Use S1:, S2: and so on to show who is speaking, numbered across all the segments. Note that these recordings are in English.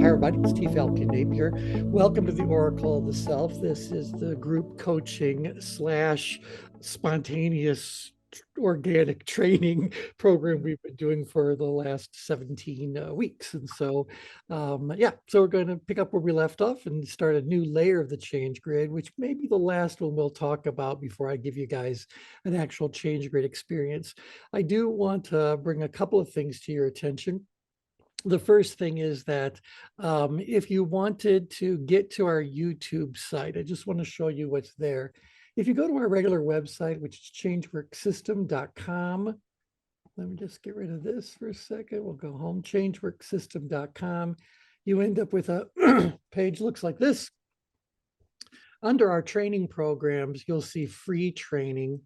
S1: everybody, it's T Falcon Napier. Welcome to the Oracle of the Self. This is the group coaching / spontaneous organic training program we've been doing for the last 17 weeks. And so, so we're going to pick up where we left off and start a new layer of the change grid, which may be the last one we'll talk about before I give you guys an actual change grid experience. I do want to bring a couple of things to your attention. The first thing is that if you wanted to get to our YouTube site, I just want to show you what's there. If you go to our regular website, which is changeworksystem.com, let me just get rid of this for a second. We'll go home, changeworksystem.com. You end up with a page looks like this. Under our training programs, you'll see free training.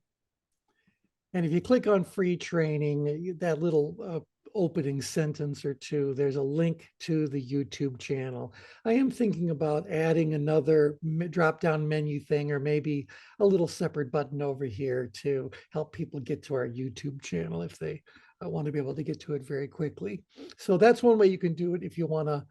S1: And if you click on free training, that little opening sentence or two, there's a link to the YouTube channel. I am thinking about adding another drop-down menu thing, or maybe a little separate button over here to help people get to our YouTube channel if they want to be able to get to it very quickly. So that's one way you can do it if you want to,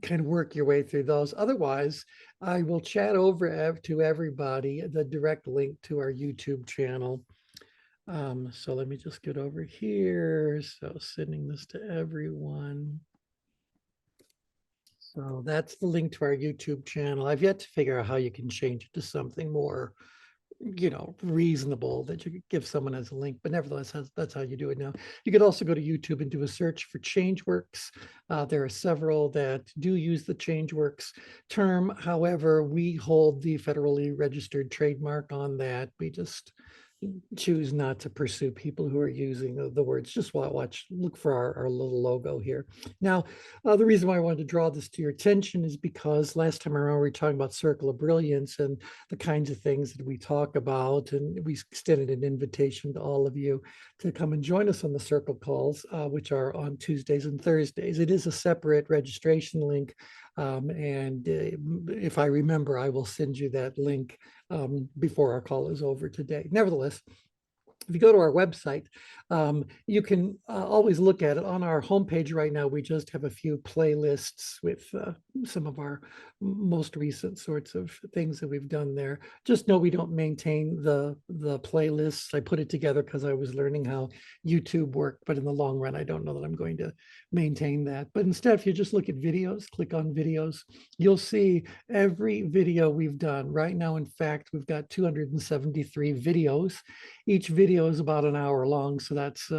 S1: kind of work your way through those. Otherwise, I will chat over to everybody the direct link to our YouTube channel. So let me just get over here. So sending this to everyone. So that's the link to our YouTube channel. I've yet to figure out how you can change it to something more, reasonable that you could give someone as a link, but nevertheless, that's how you do it now. You could also go to YouTube and do a search for ChangeWorks. There are several that do use the ChangeWorks term. However, we hold the federally registered trademark on that. We just choose not to pursue people who are using the words. Just look for our little logo here. Now, the reason why I wanted to draw this to your attention is because last time around we were talking about Circle of Brilliance and the kinds of things that we talk about, and we extended an invitation to all of you to come and join us on the Circle calls, which are on Tuesdays and Thursdays. It is a separate registration link, and if I remember, I will send you that link before our call is over today. Nevertheless, if you go to our website, you can always look at it. On our homepage right now, we just have a few playlists with some of our most recent sorts of things that we've done there. Just know we don't maintain the playlists. I put it together because I was learning how YouTube worked, but in the long run, I don't know that I'm going to maintain that. But instead, if you just look at videos, click on videos, you'll see every video we've done. Right now, in fact, we've got 273 videos. Each video is about an hour long, so that's,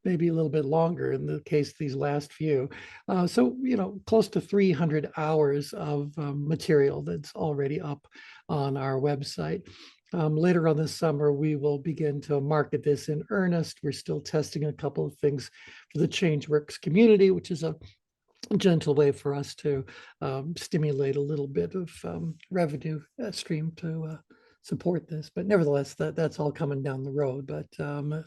S1: maybe a little bit longer in the case of these last few. So, close to 300 hours of material that's already up on our website. Later on this summer, we will begin to market this in earnest. We're still testing a couple of things for the ChangeWorks community, which is a gentle way for us to stimulate a little bit of revenue stream to support this. But nevertheless, that's all coming down the road. But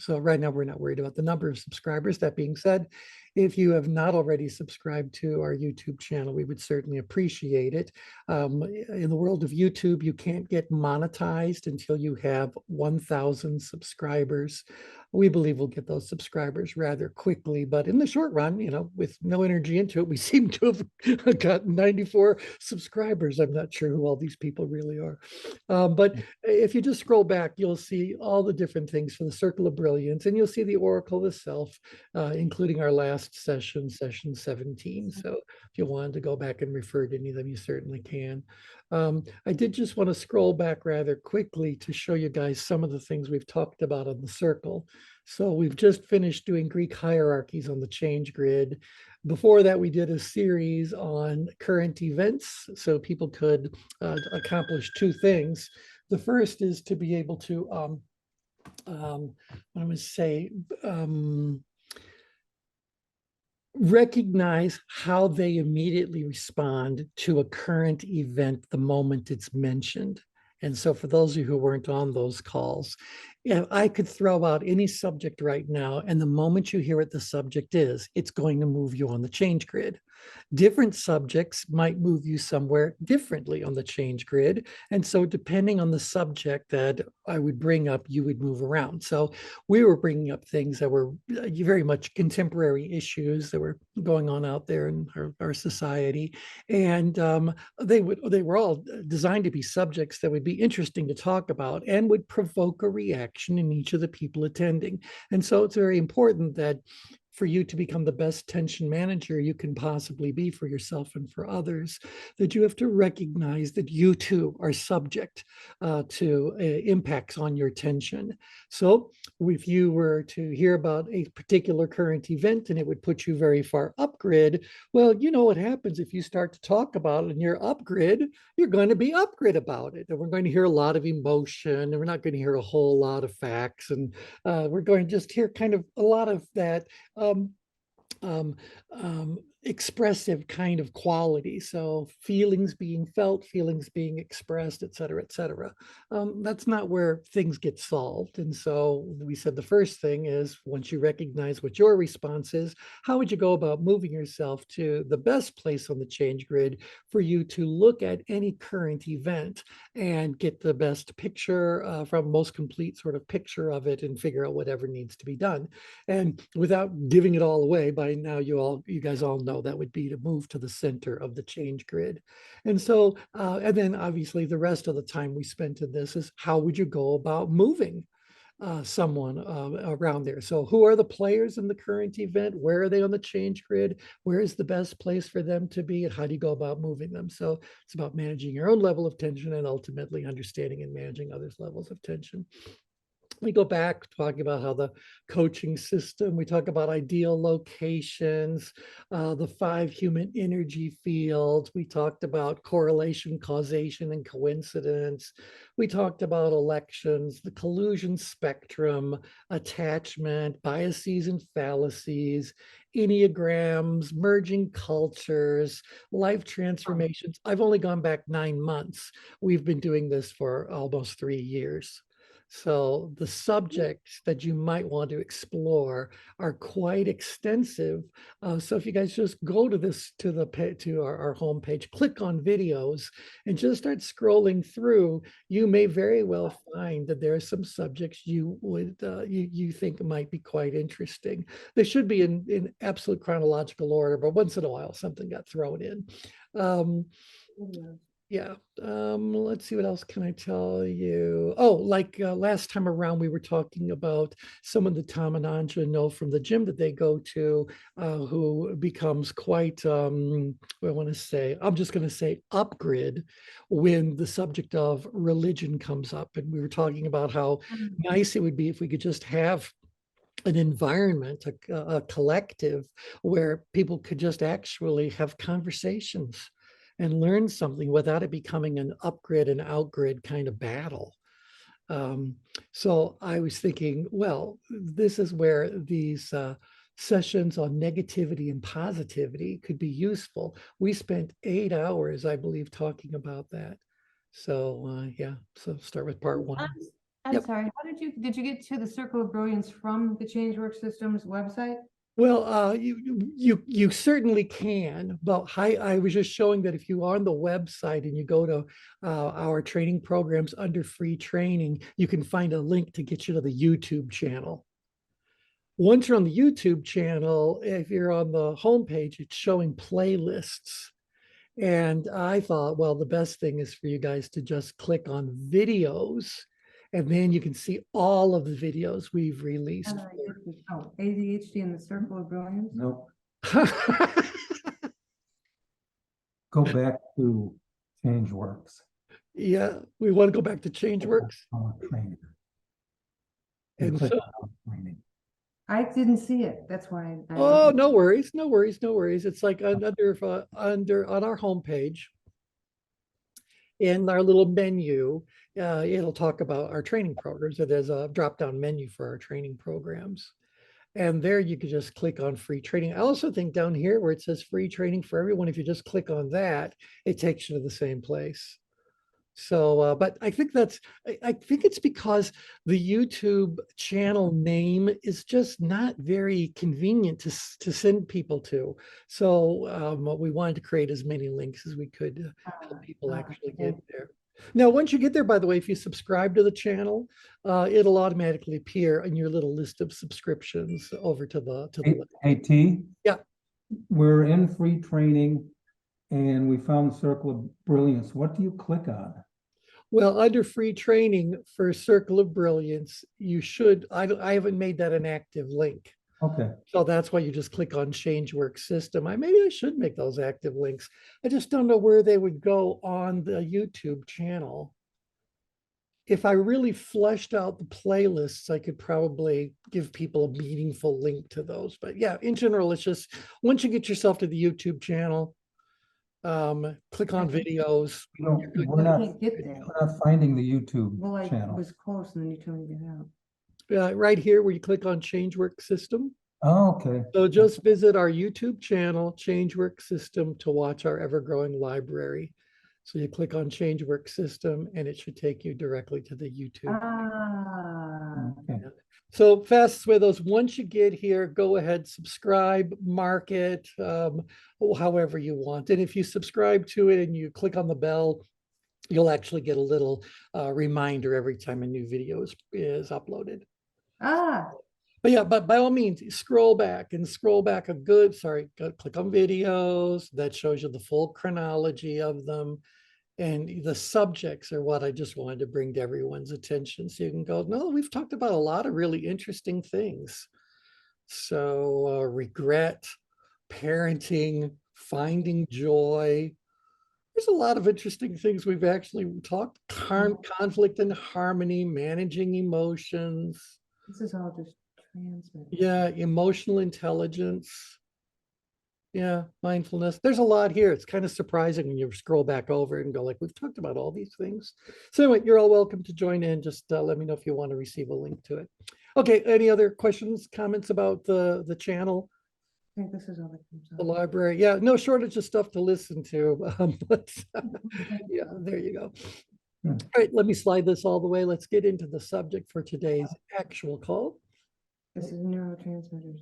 S1: so right now we're not worried about the number of subscribers. That being said, if you have not already subscribed to our YouTube channel, we would certainly appreciate it. In the world of YouTube, you can't get monetized until you have 1,000 subscribers. We believe we'll get those subscribers rather quickly, but in the short run, with no energy into it, we seem to have gotten 94 subscribers. I'm not sure who all these people really are. But if you just scroll back, you'll see all the different things for the Circle of Brilliance, and you'll see the Oracle of the Self, including our last session 17. So if you wanted to go back and refer to any of them, you certainly can. I did just want to scroll back rather quickly to show you guys some of the things we've talked about on the Circle. So we've just finished doing Greek hierarchies on the change grid. Before that, we did a series on current events, so people could accomplish two things. The first is to be able to, recognize how they immediately respond to a current event the moment it's mentioned. And so for those of you who weren't on those calls, I could throw out any subject right now, and the moment you hear what the subject is, it's going to move you on the change grid. Different subjects might move you somewhere differently on the change grid. And so depending on the subject that I would bring up, you would move around. So we were bringing up things that were very much contemporary issues that were going on out there in our society. And they were all designed to be subjects that would be interesting to talk about and would provoke a reaction in each of the people attending. And so it's very important that for you to become the best tension manager you can possibly be for yourself and for others, that you have to recognize that you too are subject to impacts on your tension. So if you were to hear about a particular current event and it would put you very far up grid, well, you know what happens if you start to talk about it and you're up grid, you're going to be up grid about it. And we're going to hear a lot of emotion, and we're not going to hear a whole lot of facts. And we're going to just hear kind of a lot of that um, um, expressive kind of quality. So feelings being felt, feelings being expressed, et cetera, et cetera. That's not where things get solved. And so we said the first thing is, once you recognize what your response is, how would you go about moving yourself to the best place on the change grid for you to look at any current event and get the best picture from most complete sort of picture of it and figure out whatever needs to be done. And without giving it all away, by now you guys all know that would be to move to the center of the change grid. And so, and then obviously the rest of the time we spent in this is, how would you go about moving someone around there? So who are the players in the current event? Where are they on the change grid? Where is the best place for them to be? And how do you go about moving them? So it's about managing your own level of tension and ultimately understanding and managing others' levels of tension. We go back talking about how the coaching system, we talk about ideal locations, the 5 human energy fields. We talked about correlation, causation, and coincidence. We talked about elections, the collusion spectrum, attachment, biases and fallacies, enneagrams, merging cultures, life transformations. I've only gone back 9 months. We've been doing this for almost 3 years. So the subjects that you might want to explore are quite extensive. So if you guys just go to our homepage, click on videos, and just start scrolling through, you may very well find that there are some subjects you would you think might be quite interesting. They should be in absolute chronological order, but once in a while something got thrown in. Yeah. Let's see, what else can I tell you? Oh, like last time around, we were talking about someone that Tom and Anja know from the gym that they go to, who becomes quite, I'm just going to say upgrid when the subject of religion comes up. And we were talking about how nice it would be if we could just have an environment, a collective where people could just actually have conversations and learn something without it becoming an upgrid and outgrid kind of battle. So I was thinking, well, this is where these sessions on negativity and positivity could be useful. We spent 8 hours, I believe, talking about that. So yeah, so start with part 1.
S2: I'm
S1: Yep.
S2: sorry, how did you get to the Circle of Brilliance from the ChangeWorks Systems website?
S1: Well, you certainly can, but I was just showing that if you are on the website and you go to our training programs under free training, you can find a link to get you to the YouTube channel. Once you're on the YouTube channel, if you're on the homepage, it's showing playlists. And I thought, well, the best thing is for you guys to just click on videos, and then you can see all of the videos we've released.
S2: Oh, ADHD and the Circle of Brilliance?
S3: Nope. Go back to ChangeWorks.
S1: Yeah, we want to go back to ChangeWorks.
S3: Training.
S1: And
S3: click
S1: so,
S3: on training.
S2: I didn't see it. That's why.
S1: oh, no worries, no worries, no worries. It's like under on our homepage, in our little menu, it'll talk about our training programs. So there's a drop-down menu for our training programs. And there you can just click on free training. I also think down here where it says free training for everyone, if you just click on that, it takes you to the same place. So, but I think I think it's because the YouTube channel name is just not very convenient to send people to. So we wanted to create as many links as we could to help people actually get there. Now, once you get there, by the way, if you subscribe to the channel, it'll automatically appear in your little list of subscriptions over to the left.
S3: Hey, T?
S1: Yeah.
S3: We're in free training and we found the Circle of Brilliance. What do you click on?
S1: Well, under free training for Circle of Brilliance, you should, I haven't made that an active link.
S3: Okay.
S1: So that's why you just click on Change Work System. Maybe I should make those active links. I just don't know where they would go on the YouTube channel. If I really fleshed out the playlists, I could probably give people a meaningful link to those. But yeah, in general, it's just once you get yourself to the YouTube channel, click on videos.
S3: No,
S1: You're good.
S3: we're not,
S2: Can't get there.
S3: we're not finding the YouTube
S2: Well, I
S3: channel.
S2: was close and then you told me to get out.
S1: Right here where you click on Change Work System.
S3: Oh, okay.
S1: So just visit our YouTube channel, Change Work System, to watch our ever-growing library. So you click on Change Work System and it should take you directly to the YouTube.
S3: Okay.
S1: So fastest way those, once you get here, go ahead, subscribe, mark it, however you want. And if you subscribe to it and you click on the bell, you'll actually get a little reminder every time a new video is uploaded. But yeah, but by all means, scroll back a good, click on videos. That shows you the full chronology of them. And the subjects are what I just wanted to bring to everyone's attention. So you can go, no, we've talked about a lot of really interesting things. So regret, parenting, finding joy. There's a lot of interesting things we've actually talked. Conflict and harmony, managing emotions.
S2: This is all just transmitted.
S1: Yeah, emotional intelligence. Yeah, mindfulness. There's a lot here. It's kind of surprising when you scroll back over and go like, we've talked about all these things. So anyway, you're all welcome to join in. Just let me know if you want to receive a link to it. Okay, any other questions, comments about the channel,
S2: I think this is all that comes
S1: the
S2: out.
S1: library? Yeah, no shortage of stuff to listen to. But yeah, there you go. All right, let me slide this all the way. Let's get into the subject for today's actual call.
S2: This is neurotransmitters.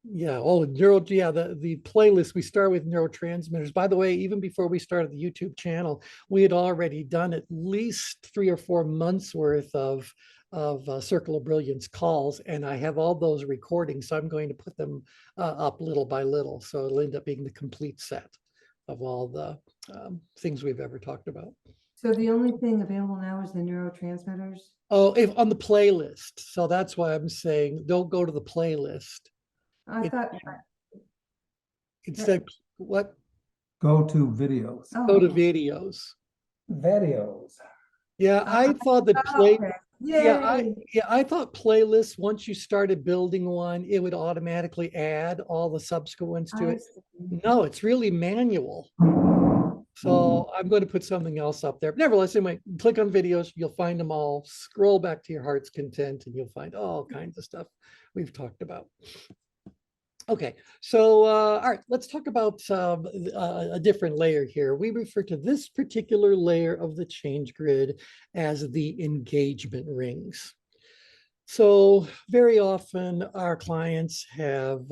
S1: Yeah, the playlist, we start with neurotransmitters. By the way, even before we started the YouTube channel, we had already done at least 3 or 4 months worth of Circle of Brilliance calls, and I have all those recordings, so I'm going to put them up little by little. So it'll end up being the complete set of all the things we've ever talked about.
S2: So the only thing available now is the neurotransmitters?
S1: Oh, on the playlist. So that's why I'm saying don't go to the playlist.
S2: I thought.
S1: Instead, what?
S3: Go to videos.
S2: Oh,
S1: Go to
S2: okay.
S1: videos.
S3: Videos.
S1: Yeah, I thought that play.
S2: Okay.
S1: Yeah,
S2: Yay.
S1: I thought playlists, once you started building one, it would automatically add all the subsequent ones to
S2: I
S1: it.
S2: see.
S1: No, it's really manual. So I'm going to put something else up there. But nevertheless, anyway, click on videos, you'll find them all. Scroll back to your heart's content and you'll find all kinds of stuff we've talked about. Okay, so all right, let's talk about a different layer here. We refer to this particular layer of the ChangeGrid as the engagement rings. So very often our clients have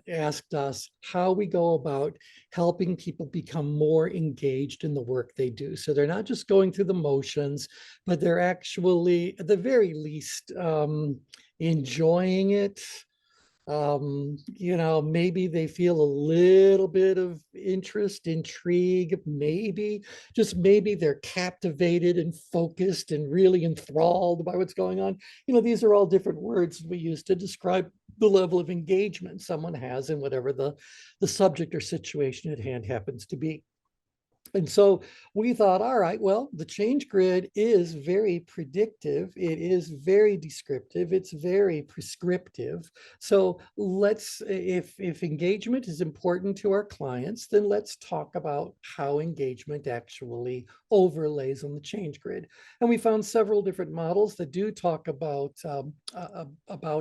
S1: asked us how we go about helping people become more engaged in the work they do. So they're not just going through the motions, but they're actually, at the very least, enjoying it. Maybe they feel a little bit of interest, intrigue, maybe, just maybe they're captivated and focused and really enthralled by what's going on. These are all different words we use to describe the level of engagement someone has in whatever the subject or situation at hand happens to be. And so we thought, all right, well, the ChangeGrid is very predictive. It is very descriptive. It's very prescriptive. So if engagement is important to our clients, then let's talk about how engagement actually overlays on the ChangeGrid. And we found several different models that do talk about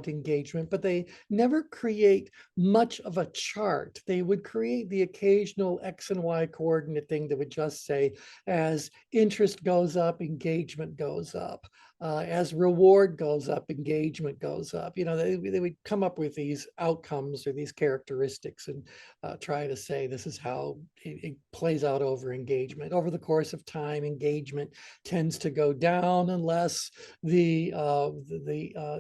S1: engagement, but they never create much of a chart. They would create the occasional X and Y coordinate thing that would just say, as interest goes up, engagement goes up. As reward goes up, engagement goes up. You know, they would come up with these outcomes or these characteristics and try to say this is how it plays out over engagement. Over the course of time, engagement tends to go down unless the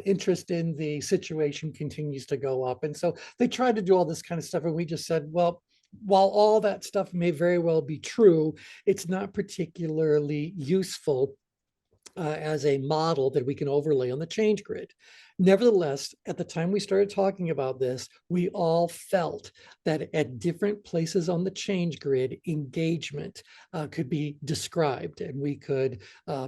S1: interest in the situation continues to go up. And so they tried to do all this kind of stuff, and we just said, well, while all that stuff may very well be true, it's not particularly useful as a model that we can overlay on the change grid. Nevertheless, at the time we started talking about this, we all felt that at different places on the change grid, engagement could be described. And we could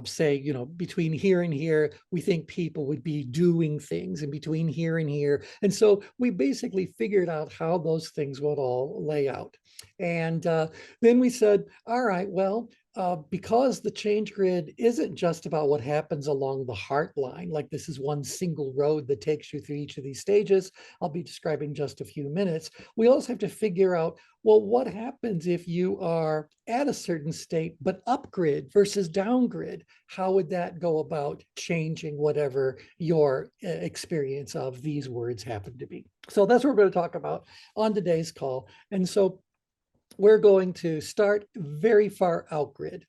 S1: say, you know, between here and here, we think people would be doing things, and between here and here. And so we basically figured out how those things would all lay out. And then we said, all right, well, because the change grid isn't just about what happens along the heart line, like this is one single road that takes you through each of these stages, I'll be describing just a few minutes. We also have to figure out, well, what happens if you are at a certain state, but upgrid versus downgrid? How would that go about changing whatever your experience of these words happen to be? So that's what we're going to talk about on today's call. And so we're going to start very far out grid.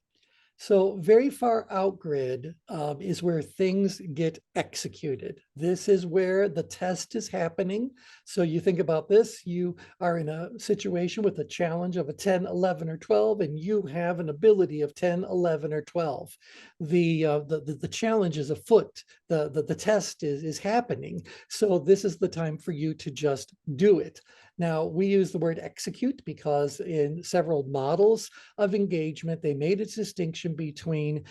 S1: So very far out grid is where things get executed. This is where the test is happening. So you think about this, you are in a situation with a challenge of a 10, 11, or 12, and you have an ability of 10, 11, or 12. The challenge is afoot. The test is happening. So this is the time for you to just do it. Now, we use the word execute because in several models of engagement, they made a distinction between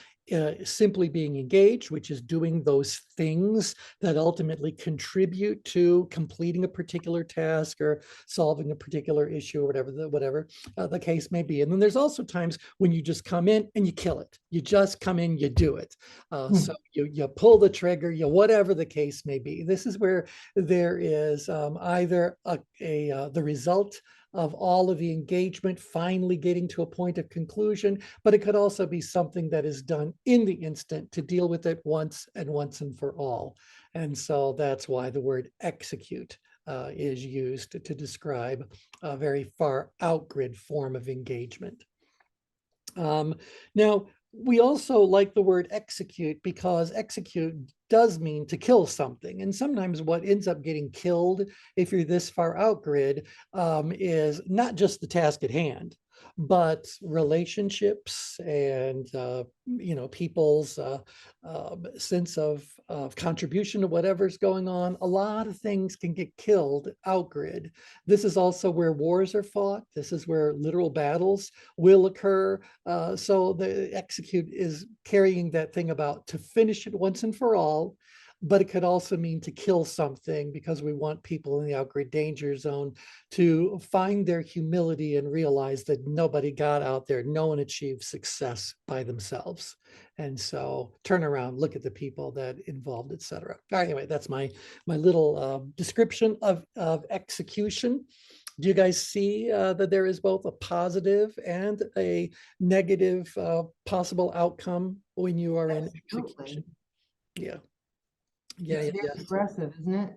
S1: simply being engaged, which is doing those things that ultimately contribute to completing a particular task or solving a particular issue or whatever the case may be. And then there's also times when you just come in and you kill it. You just come in, you do it. So you pull the trigger, whatever the case may be. This is where there is either the result of all of the engagement finally getting to a point of conclusion, but it could also be something that is done in the instant to deal with it once and for all. And so that's why the word execute is used to describe a very far out grid form of engagement. Now, we also like the word execute because execute does mean to kill something. And sometimes what ends up getting killed, if you're this far out grid, is not just the task at hand, but relationships and people's sense of contribution to whatever's going on. A lot of things can get killed out grid. This is also where wars are fought. This is where literal battles will occur. So the execute is carrying that thing about to finish it once and for all. But it could also mean to kill something because we want people in the out-grid danger zone to find their humility and realize that nobody got out there, no one achieved success by themselves. And so turn around, look at the people that involved, etc. Anyway, that's my little description of execution. Do you guys see that there is both a positive and a negative possible outcome when you are in execution? Yeah.
S2: It's very aggressive, isn't it?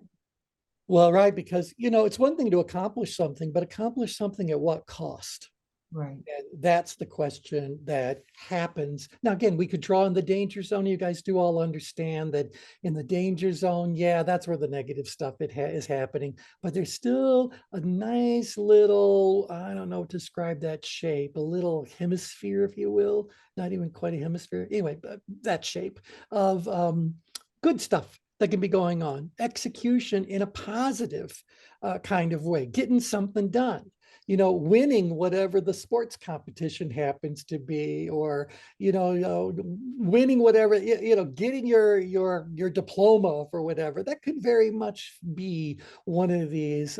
S1: Well, right, because, it's one thing to accomplish something, but accomplish something at what cost?
S2: Right.
S1: And that's the question that happens. Now, again, we could draw in the danger zone. You guys do all understand that in the danger zone, yeah, that's where the negative stuff is happening. But there's still a nice little, I don't know, to describe that shape, a little hemisphere, if you will, not even quite a hemisphere. Anyway, that shape of good stuff that can be going on. Execution in a positive kind of way, getting something done. Winning whatever the sports competition happens to be, or winning whatever, getting your diploma for whatever. That could very much be one of these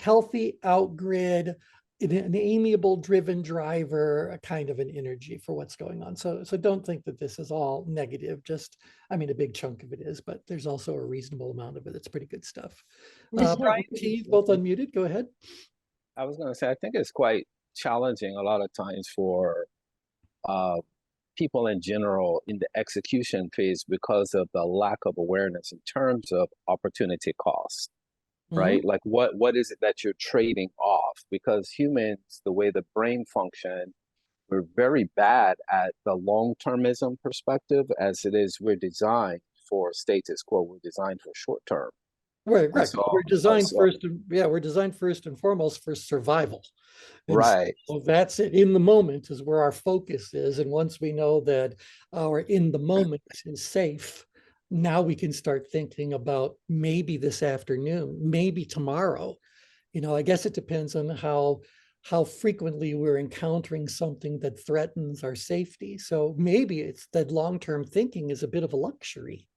S1: healthy out-grid, an amiable driven driver, a kind of an energy for what's going on. So don't think that this is all negative. Just, a big chunk of it is, but there's also a reasonable amount of it. It's pretty good stuff. Brian, T, both unmuted. Go ahead.
S4: I was going to say, I think it's quite challenging a lot of times for people in general in the execution phase because of the lack of awareness in terms of opportunity cost, right? Like what is it that you're trading off? Because humans, the way the brain function, we're very bad at the long-termism perspective as it is. We're designed for status quo. We're designed for short term.
S1: Right,
S4: And
S1: right.
S4: so,
S1: We're designed
S4: so-
S1: first, we're designed first and foremost for survival. And
S4: right.
S1: so that's it. In the moment is where our focus is. And once we know that our in the moment is safe, now we can start thinking about maybe this afternoon, maybe tomorrow. You know, I guess it depends on how frequently we're encountering something that threatens our safety. So maybe it's that long-term thinking is a bit of a luxury.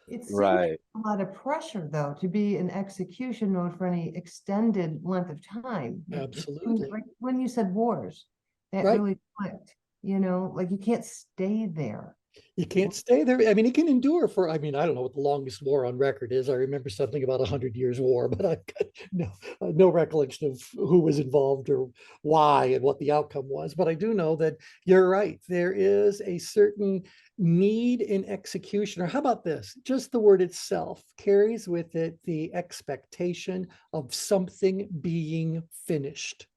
S2: It seems
S4: Right.
S2: a lot of pressure, though, to be in execution mode for any extended length of time. It seems
S1: Absolutely.
S2: like when you said wars, that
S1: Right.
S2: really clicked, you know, like you can't stay there.
S1: You can't stay there. I mean, it can endure for, I mean, I don't know what the longest war on record is. I remember something about 100 years war, but I've got no recollection of who was involved or why and what the outcome was. But I do know that you're right. There is a certain need in execution, or how about this? Just the word itself carries with it the expectation of something being finished.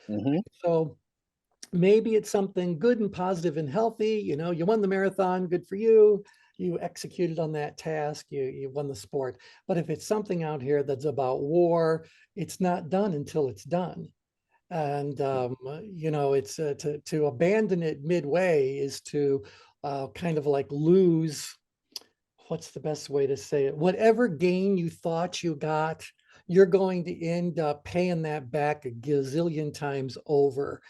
S4: Mhm.
S1: So maybe it's something good and positive and healthy. You know, you won the marathon, good for you. You executed on that task, you won the sport. But if it's something out here that's about war, it's not done until it's done. And you know, it's to abandon it midway is to kind of like lose, what's the best way to say it? Whatever gain you thought you got, you're going to end up paying that back a gazillion times over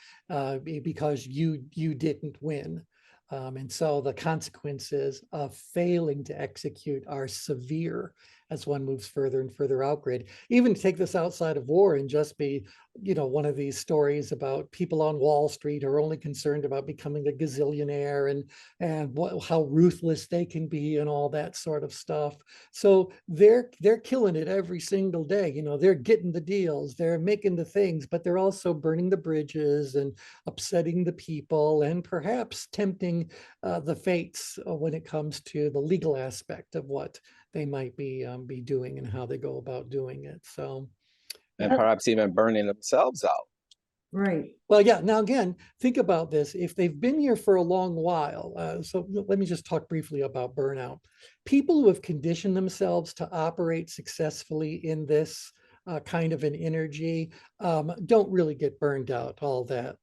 S1: because you didn't win. And so the consequences of failing to execute are severe as one moves further and further out grid. Even take this outside of war and just be, you know, one of these stories about people on Wall Street who are only concerned about becoming a gazillionaire and how ruthless they can be and all that sort of stuff. So they're killing it every single day. You know, they're getting the deals, they're making the things, but they're also burning the bridges and upsetting the people and perhaps tempting the fates when it comes to the legal aspect of what they might be doing and how they go about doing it. So,
S4: And
S1: yeah.
S4: perhaps even burning themselves out.
S2: Right.
S1: Well, yeah. Now, again, think about this. If they've been here for a long while, so let me just talk briefly about burnout. People who have conditioned themselves to operate successfully in this kind of an energy don't really get burned out all that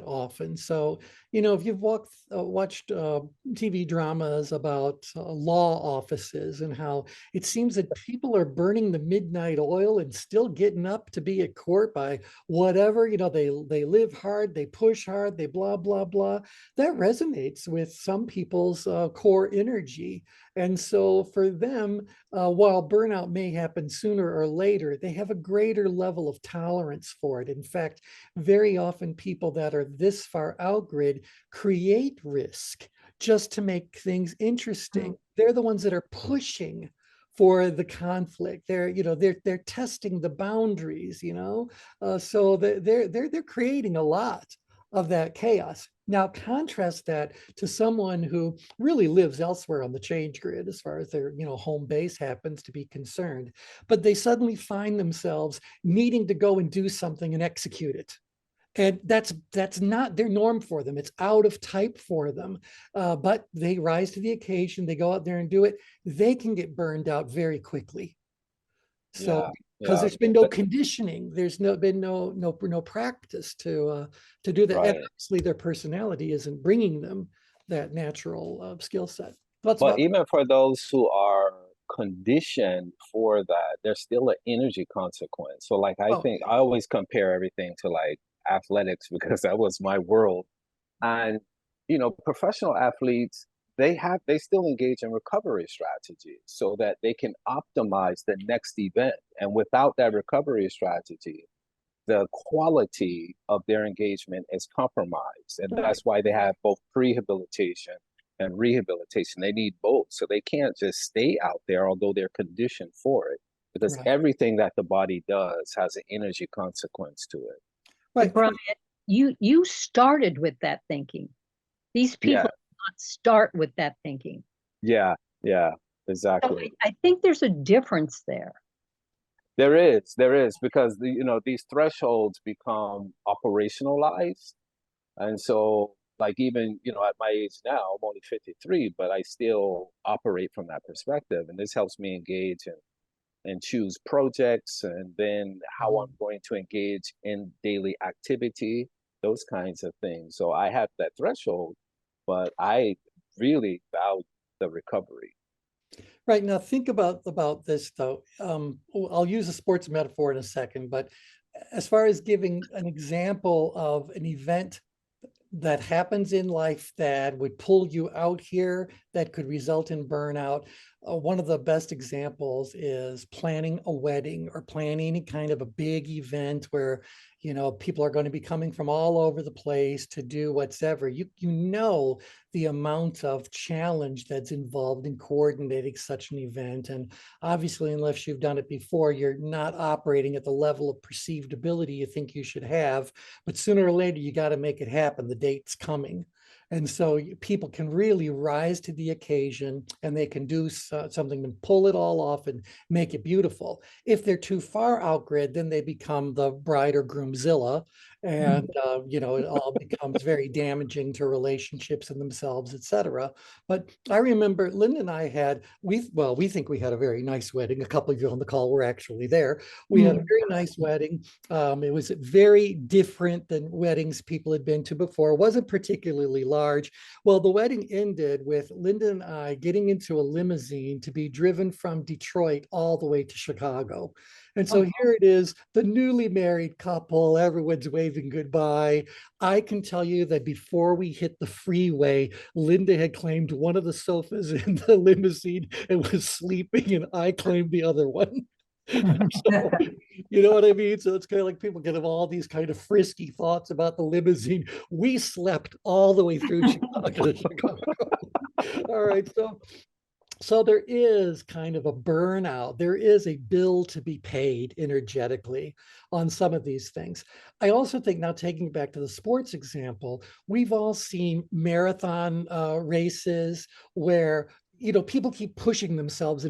S1: often. So, you know, if you've watched TV dramas about law offices and how it seems that people are burning the midnight oil and still getting up to be at court by whatever, you know, they live hard, they push hard, they blah, blah, blah. That resonates with some people's core energy. And so for them, while burnout may happen sooner or later, they have a greater level of tolerance for it. In fact, very often people that are this far out grid create risk just to make things interesting. They're the ones that are pushing for the conflict. They're, you know, they're testing the boundaries, you know, so they're creating a lot of that chaos. Now contrast that to someone who really lives elsewhere on the change grid as far as their, you know, home base happens to be concerned, but they suddenly find themselves needing to go and do something and execute it. And that's not their norm for them. It's out of type for them, but they rise to the occasion. They go out there and do it. They can get burned out very quickly. So because there's been no conditioning, there's been no practice to do that.
S4: Right.
S1: And obviously their personality isn't bringing them that natural skill set.
S4: But even for those who are conditioned for that, there's still an energy consequence. So like I think I always compare everything to like athletics because that was my world. And you know, professional athletes, they still engage in recovery strategies so that they can optimize the next event. And without that recovery strategy, the quality of their engagement is compromised. And that's why they have both prehabilitation and rehabilitation. They need both. So they can't just stay out there, although they're conditioned for it, because everything that the body does has an energy consequence to it.
S1: Right.
S5: Brian, you started with that thinking. These people
S4: Yeah,
S5: did not start with that thinking.
S4: yeah, yeah,
S5: So
S4: exactly.
S5: I think there's a difference there.
S4: There is, because these thresholds become operationalized. And so, like, even, at my age now, I'm only 53, but I still operate from that perspective. And this helps me engage and choose projects, and then how I'm going to engage in daily activity, those kinds of things. So I have that threshold, but I really value the recovery.
S1: Right now, think about this though. I'll use a sports metaphor in a second, but as far as giving an example of an event that happens in life that would pull you out here, that could result in burnout. One of the best examples is planning a wedding or planning any kind of a big event where, people are going to be coming from all over the place to do whatever. You know the amount of challenge that's involved in coordinating such an event. And obviously, unless you've done it before, you're not operating at the level of perceived ability you think you should have. But sooner or later, you got to make it happen. The date's coming. And so people can really rise to the occasion, and they can do something and pull it all off and make it beautiful. If they're too far out grid, then they become the bride or groomzilla. And, it all becomes very damaging to relationships and themselves, et cetera. But I remember Linda and I we think we had a very nice wedding. A couple of you on the call were actually there. We had a very nice wedding. It was very different than weddings people had been to before. It wasn't particularly large. Well, the wedding ended with Linda and I getting into a limousine to be driven from Detroit all the way to Chicago. And so here it is, the newly married couple, everyone's waving goodbye. I can tell you that before we hit the freeway, Linda had claimed one of the sofas in the limousine and was sleeping, and I claimed the other one. So, you know what I mean? So it's kind of like people get all these kind of frisky thoughts about the limousine. We slept all the way through Chicago to Chicago. All right. So there is kind of a burnout. There is a bill to be paid energetically on some of these things. I also think, now taking it back to the sports example, we've all seen marathon races where people keep pushing themselves,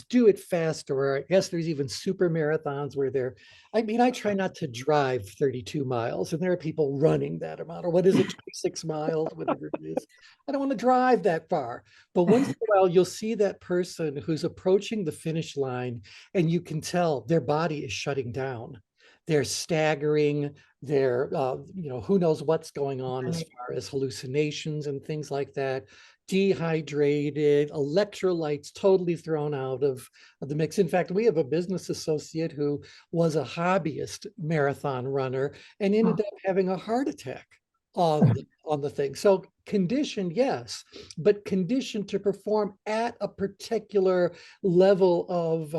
S1: do it faster. Or I guess there's even super marathons where I try not to drive 32 miles, and there are people running that amount, or what is it, 26 miles, whatever it is. I don't want to drive that far. But once in a while, you'll see that person who's approaching the finish line, and you can tell their body is shutting down. They're staggering. They're, who knows what's going on as far as hallucinations and things like that. Dehydrated, electrolytes totally thrown out of the mix. In fact, we have a business associate who was a hobbyist marathon runner and ended up having a heart attack on the thing. So conditioned, yes, but conditioned to perform at a particular level of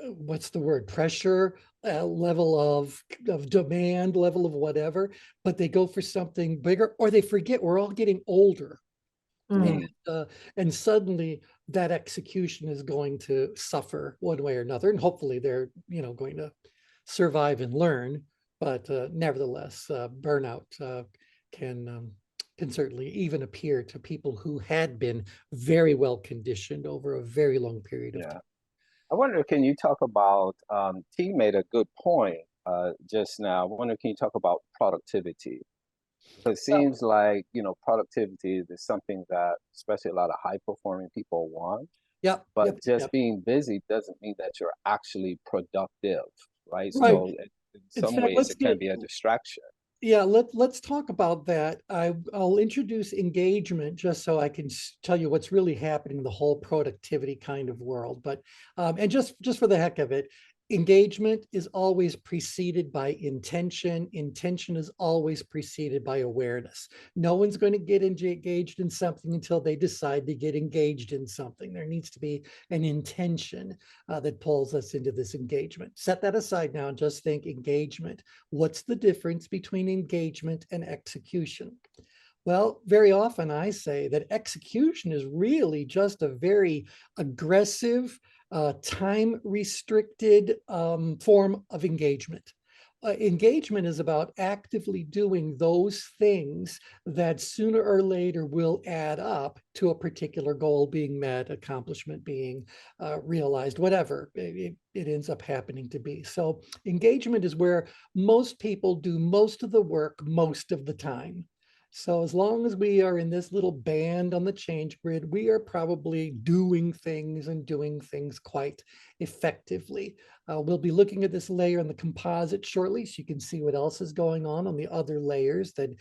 S1: what's the word, pressure, level of demand, level of whatever, but they go for something bigger, or they forget we're all getting older. And suddenly that execution is going to suffer one way or another. And hopefully they're, going to survive and learn. But nevertheless, burnout can certainly even appear to people who had been very well conditioned over a very long period of time.
S4: I wonder, can you talk about, T made a good point just now. I wonder, can you talk about productivity? It seems like, productivity is something that especially a lot of high performing people want. But just being busy doesn't mean that you're actually productive, right? So in some ways it can be a distraction.
S1: Yeah, let's talk about that. I'll introduce engagement just so I can tell you what's really happening in the whole productivity kind of world. But and just for the heck of it, engagement is always preceded by intention. Intention is always preceded by awareness. No one's going to get engaged in something until they decide to get engaged in something. There needs to be an intention that pulls us into this engagement. Set that aside now and just think engagement. What's the difference between engagement and execution? Well, very often I say that execution is really just a very aggressive, time-restricted form of engagement. engagement is about actively doing those things that sooner or later will add up to a particular goal being met, accomplishment being realized, whatever it ends up happening to be. So engagement is where most people do most of the work most of the time. So as long as we are in this little band on the change grid, we are probably doing things and doing things quite effectively. We'll be looking at this layer in the composite shortly, so you can see what else is going on the other layers that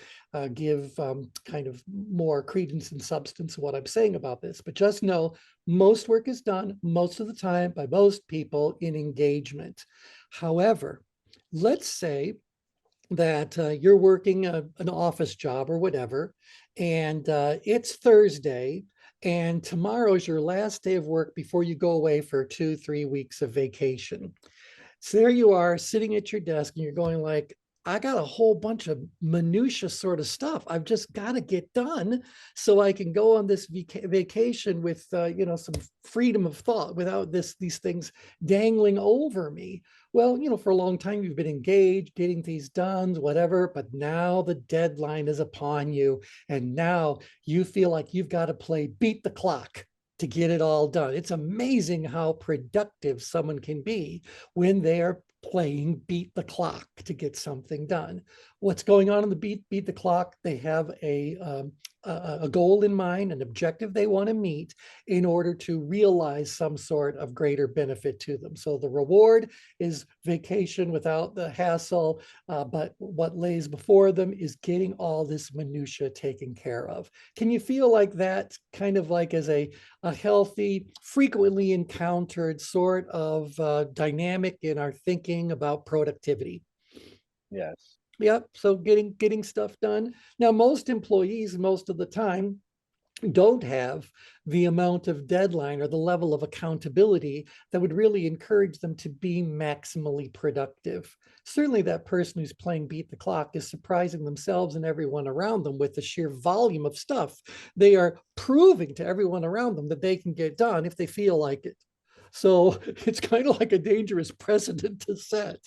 S1: give kind of more credence and substance to what I'm saying about this. But just know, most work is done most of the time by most people in engagement. However, let's say that you're working an office job or whatever, and it's Thursday, and tomorrow is your last day of work before you go away for 2-3 weeks of vacation. So there you are sitting at your desk and you're going like, I got a whole bunch of minutia sort of stuff I've just got to get done so I can go on this vacation with some freedom of thought without these things dangling over me. Well, for a long time you've been engaged, getting these done, whatever, but now the deadline is upon you, and now you feel like you've got to play beat the clock to get it all done. It's amazing how productive someone can be when they are playing beat the clock to get something done. What's going on in the beat the clock? They have a goal in mind, an objective they want to meet in order to realize some sort of greater benefit to them. So the reward is vacation without the hassle, but what lays before them is getting all this minutia taken care of. Can you feel like that kind of like as a healthy, frequently encountered sort of dynamic in our thinking about productivity?
S4: Yes.
S1: Yep. So getting stuff done. Now, most employees, most of the time, don't have the amount of deadline or the level of accountability that would really encourage them to be maximally productive. Certainly that person who's playing beat the clock is surprising themselves and everyone around them with the sheer volume of stuff they are proving to everyone around them that they can get done if they feel like it. So it's kind of like a dangerous precedent to set.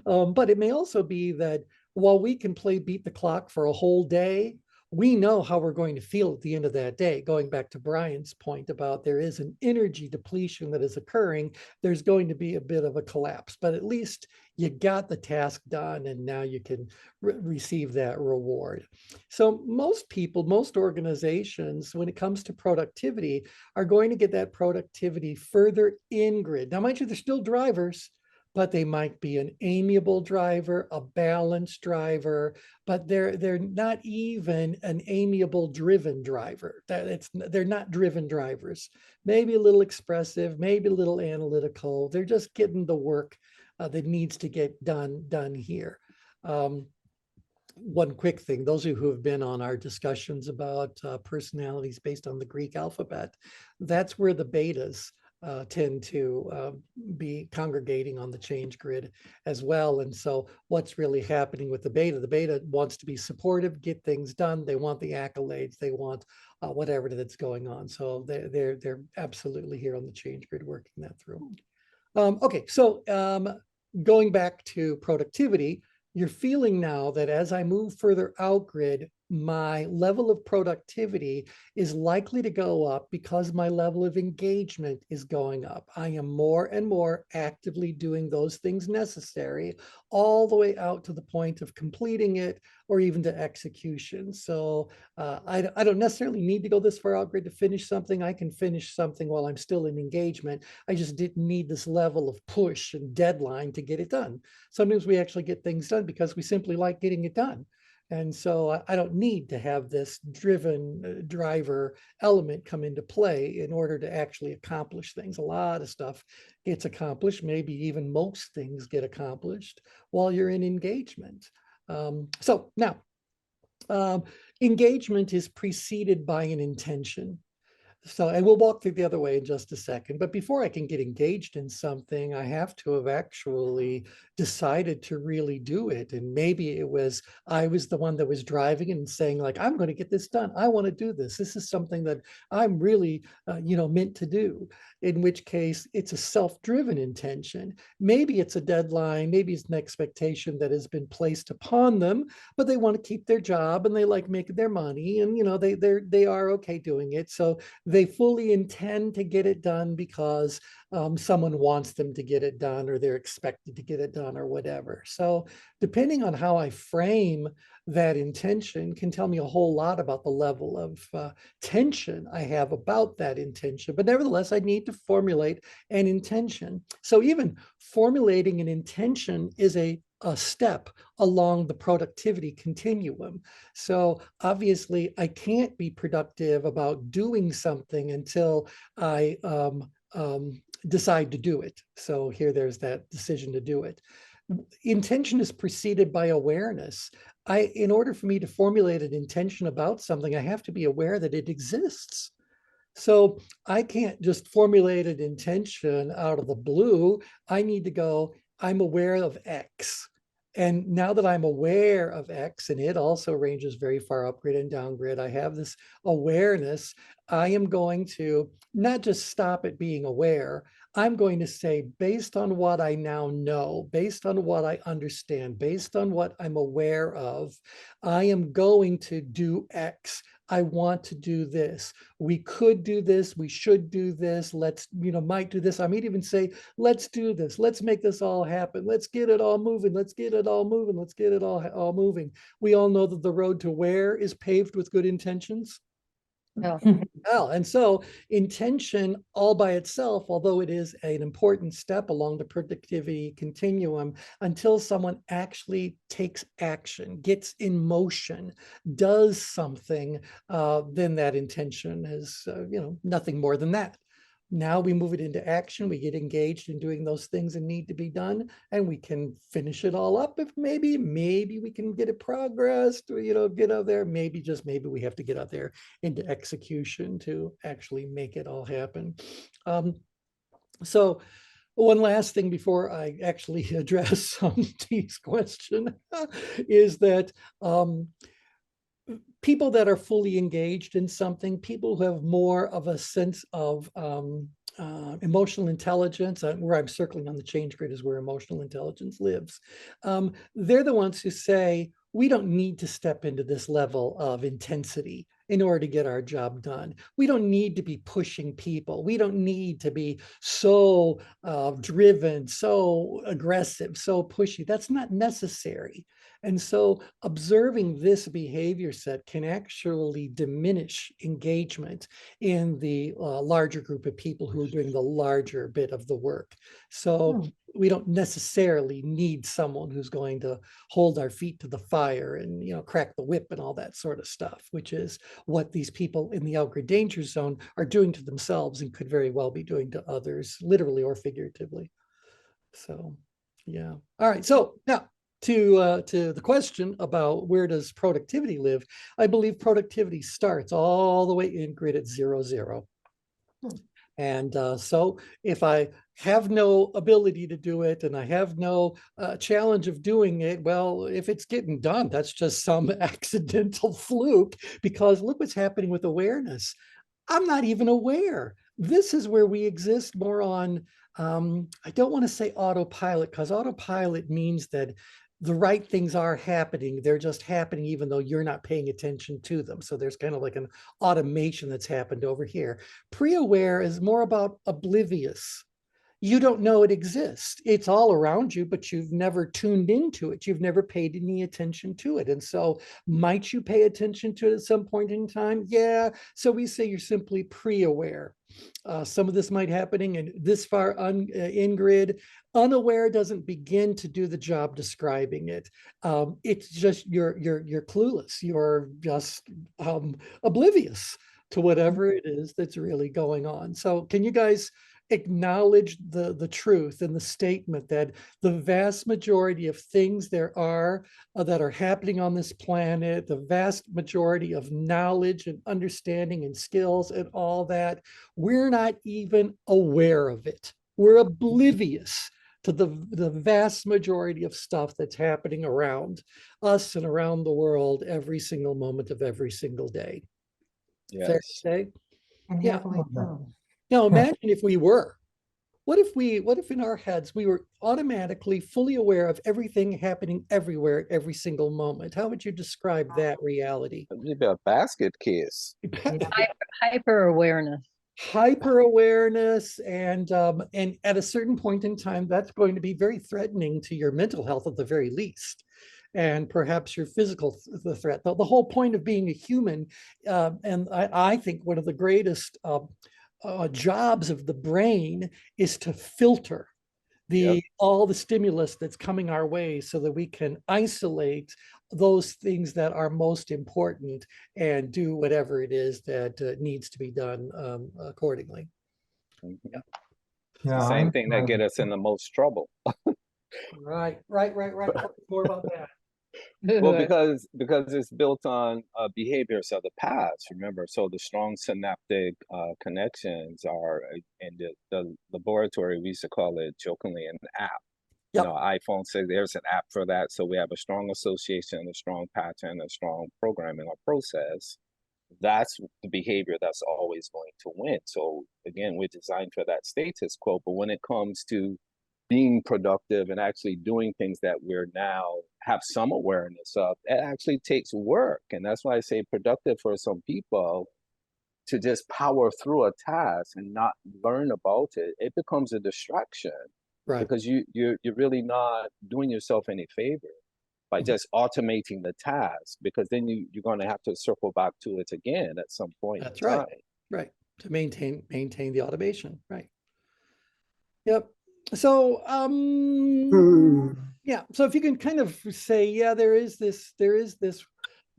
S1: But it may also be that while we can play beat the clock for a whole day, we know how we're going to feel at the end of that day. Going back to Brian's point about there is an energy depletion that is occurring, there's going to be a bit of a collapse, but at least you got the task done and now you can receive that reward. So most people, most organizations, when it comes to productivity, are going to get that productivity further in grid. Now, mind you, they're still drivers, but they might be an amiable driver, a balanced driver, but they're not even an amiable driven driver. They're not driven drivers. Maybe a little expressive, maybe a little analytical. They're just getting the work that needs to get done here. One quick thing, those of you who have been on our discussions about personalities based on the Greek alphabet, that's where the betas tend to be congregating on the change grid as well. And so what's really happening with the beta wants to be supportive, get things done. They want the accolades. They want whatever that's going on. So they're absolutely here on the change grid working that through. Okay, so going back to productivity, you're feeling now that as I move further out grid, my level of productivity is likely to go up because my level of engagement is going up. I am more and more actively doing those things necessary all the way out to the point of completing it or even to execution. So I don't necessarily need to go this far out grid to finish something. I can finish something while I'm still in engagement. I just didn't need this level of push and deadline to get it done. Sometimes we actually get things done because we simply like getting it done. And so I don't need to have this driver element come into play in order to actually accomplish things. A lot of stuff gets accomplished, maybe even most things get accomplished while you're in engagement. So now, engagement is preceded by an intention. So, and we'll walk through the other way in just a second. But before I can get engaged in something, I have to have actually decided to really do it. And maybe I was the one that was driving and saying, like, I'm going to get this done. I want to do this. This is something that I'm really, meant to do. In which case, it's a self-driven intention. Maybe it's a deadline. Maybe it's an expectation that has been placed upon them, but they want to keep their job and they like making their money, and they are okay doing it. So they fully intend to get it done because someone wants them to get it done, or they're expected to get it done, or whatever. So depending on how I frame that intention can tell me a whole lot about the level of tension I have about that intention. But nevertheless, I need to formulate an intention. So even formulating an intention is a step along the productivity continuum. So obviously, I can't be productive about doing something until I decide to do it. So there's that decision to do it. Intention is preceded by awareness. In order for me to formulate an intention about something, I have to be aware that it exists. So I can't just formulate an intention out of the blue. I need to go, I'm aware of X. And now that I'm aware of X, and it also ranges very far up grid and down grid, I have this awareness. I am going to not just stop at being aware. I'm going to say, based on what I now know, based on what I understand, based on what I'm aware of, I am going to do X. I want to do this. We could do this. We should do this. Let's, might do this. I might even say, let's do this. Let's make this all happen. Let's get it all moving. Let's get it all moving. Let's get it all moving. We all know that the road to where is paved with good intentions.
S5: No.
S1: Well, and so intention all by itself, although it is an important step along the productivity continuum, until someone actually takes action, gets in motion, does something, then that intention is, nothing more than that. Now we move it into action. We get engaged in doing those things that need to be done, and we can finish it all up. If maybe we can get it progressed, get out there. Maybe we have to get out there into execution to actually make it all happen. So one last thing before I actually address T's question is that people that are fully engaged in something, people who have more of a sense of emotional intelligence, where I'm circling on the change grid is where emotional intelligence lives. They're the ones who say, we don't need to step into this level of intensity in order to get our job done. We don't need to be pushing people. We don't need to be so driven, so aggressive, so pushy. That's not necessary. And so observing this behavior set can actually diminish engagement in the larger group of people who are doing the larger bit of the work. So we don't necessarily need someone who's going to hold our feet to the fire and, crack the whip and all that sort of stuff, which is what these people in the out-grid danger zone are doing to themselves and could very well be doing to others, literally or figuratively. So, yeah. All right. So now, to the question about where does productivity live, I believe productivity starts all the way in grid at 0, 0. And so if I have no ability to do it and I have no challenge of doing it, well, if it's getting done, that's just some accidental fluke, because look what's happening with awareness. I'm not even aware. This is where we exist more on, I don't want to say autopilot, because autopilot means that the right things are happening. They're just happening even though you're not paying attention to them. So there's kind of like an automation that's happened over here. Pre-aware is more about oblivious. You don't know it exists. It's all around you, but you've never tuned into it. You've never paid any attention to it. And so might you pay attention to it at some point in time? Yeah. So we say you're simply pre-aware. Some of this might happening and this far in grid. Unaware doesn't begin to do the job describing it. It's just you're clueless. You're just oblivious to whatever it is that's really going on. So can you guys acknowledge the truth and the statement that the vast majority of things there are that are happening on this planet, the vast majority of knowledge and understanding and skills and all that, we're not even aware of it. We're oblivious to the vast majority of stuff that's happening around us and around the world every single moment of every single day. Fair to
S4: Yes.
S1: say?
S2: And
S1: Yeah.
S2: happily so.
S1: Now imagine if we were. What if in our heads we were automatically fully aware of everything happening everywhere at every single moment? How would you describe that reality?
S4: Maybe a basket case.
S5: Hyper awareness.
S1: Hyper awareness, and at a certain point in time, that's going to be very threatening to your mental health at the very least, and perhaps your physical the threat. The whole point of being a human, and I think one of the greatest jobs of the brain is to filter all the stimulus that's coming our way so that we can isolate those things that are most important and do whatever it is that needs to be done accordingly.
S4: Mhm.
S1: Yeah.
S3: Yeah,
S4: Same thing that get us in the most trouble.
S1: Right. Tell us more about that.
S4: Well, because it's built on behaviors of the past. Remember, so the strong synaptic connections are in the laboratory. We used to call it jokingly an app.
S1: Yep.
S4: You know, iPhone says there's an app for that. So we have a strong association, a strong pattern, a strong programming or process. That's the behavior that's always going to win. So again, we're designed for that status quo. But when it comes to being productive and actually doing things that we're now have some awareness of, it actually takes work. And that's why I say productive for some people to just power through a task and not learn about it, it becomes a distraction.
S1: Right.
S4: Because you're really not doing yourself any favor by just automating the task, because then you're going to have to circle back to it again at some point.
S1: That's
S4: in
S1: right.
S4: time.
S1: Right. To maintain the automation. Right. Yep. So yeah. So if you can kind of say, yeah, there is this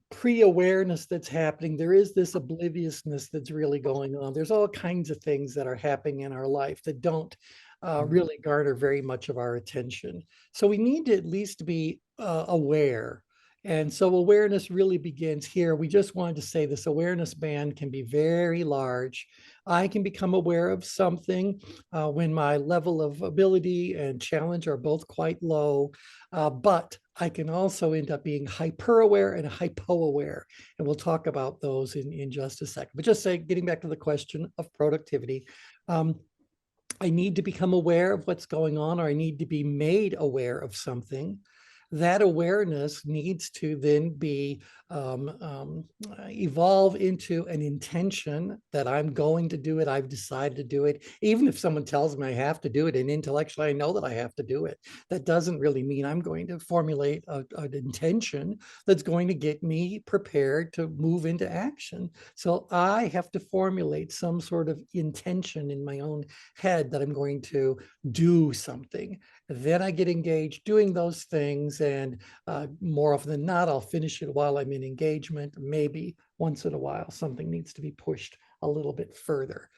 S1: pre-awareness that's happening. There is this obliviousness that's really going on. There's all kinds of things that are happening in our life that don't really garner very much of our attention. So we need to at least be aware. And so awareness really begins here. We just wanted to say this awareness band can be very large. I can become aware of something when my level of ability and challenge are both quite low, but I can also end up being hyper-aware and hypoaware. And we'll talk about those in just a second. But just say, getting back to the question of productivity, I need to become aware of what's going on, or I need to be made aware of something. That awareness needs to then be evolve into an intention that I'm going to do it. I've decided to do it. Even if someone tells me I have to do it, and intellectually I know that I have to do it, that doesn't really mean I'm going to formulate an intention that's going to get me prepared to move into action. So I have to formulate some sort of intention in my own head that I'm going to do something. Then I get engaged doing those things, and more often than not, I'll finish it while I'm in engagement. Maybe once in a while, something needs to be pushed a little bit further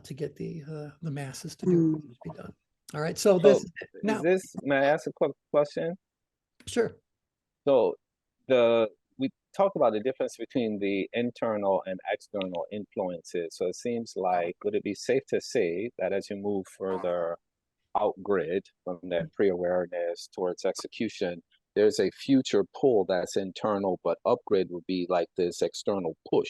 S1: to get the masses to do what needs to be done. All right, so this now,
S4: May I ask a quick question?
S1: Sure.
S4: So we talked about the difference between the internal and external influences. So it seems like, would it be safe to say that as you move further out grid from that pre-awareness towards execution, there's a future pull that's internal, but upgrade would be like this external push,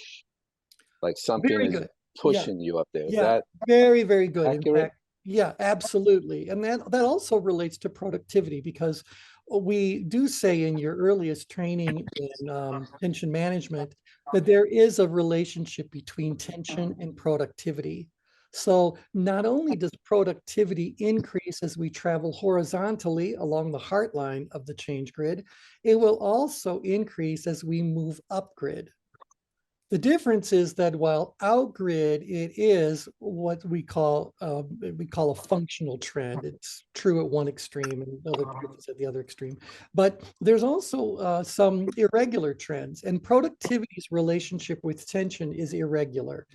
S4: like something is pushing you up there. Is that
S1: very, very good?
S4: accurate?
S1: In fact, yeah, absolutely. And that also relates to productivity, because we do say in your earliest training in tension management that there is a relationship between tension and productivity. So not only does productivity increase as we travel horizontally along the heart line of the change grid, it will also increase as we move up grid. The difference is that while out grid, it is what we call a functional trend. It's true at one extreme and other places at the other extreme. But there's also some irregular trends, and productivity's relationship with tension is irregular.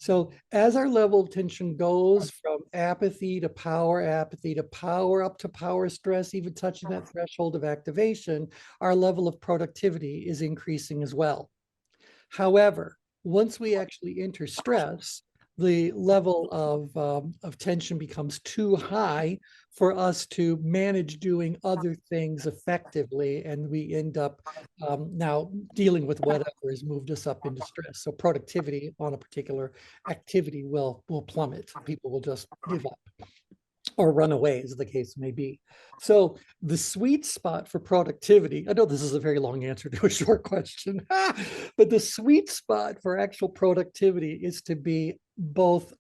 S1: So as our level of tension goes from apathy to power up to power stress, even touching that threshold of activation, our level of productivity is increasing as well. However, once we actually enter stress, the level of tension becomes too high for us to manage doing other things effectively, and we end up now dealing with whatever has moved us up into stress. So productivity on a particular activity will plummet. People will just give up or run away, as the case may be. So the sweet spot for productivity, I know this is a very long answer to a short question, but the sweet spot for actual productivity is to be both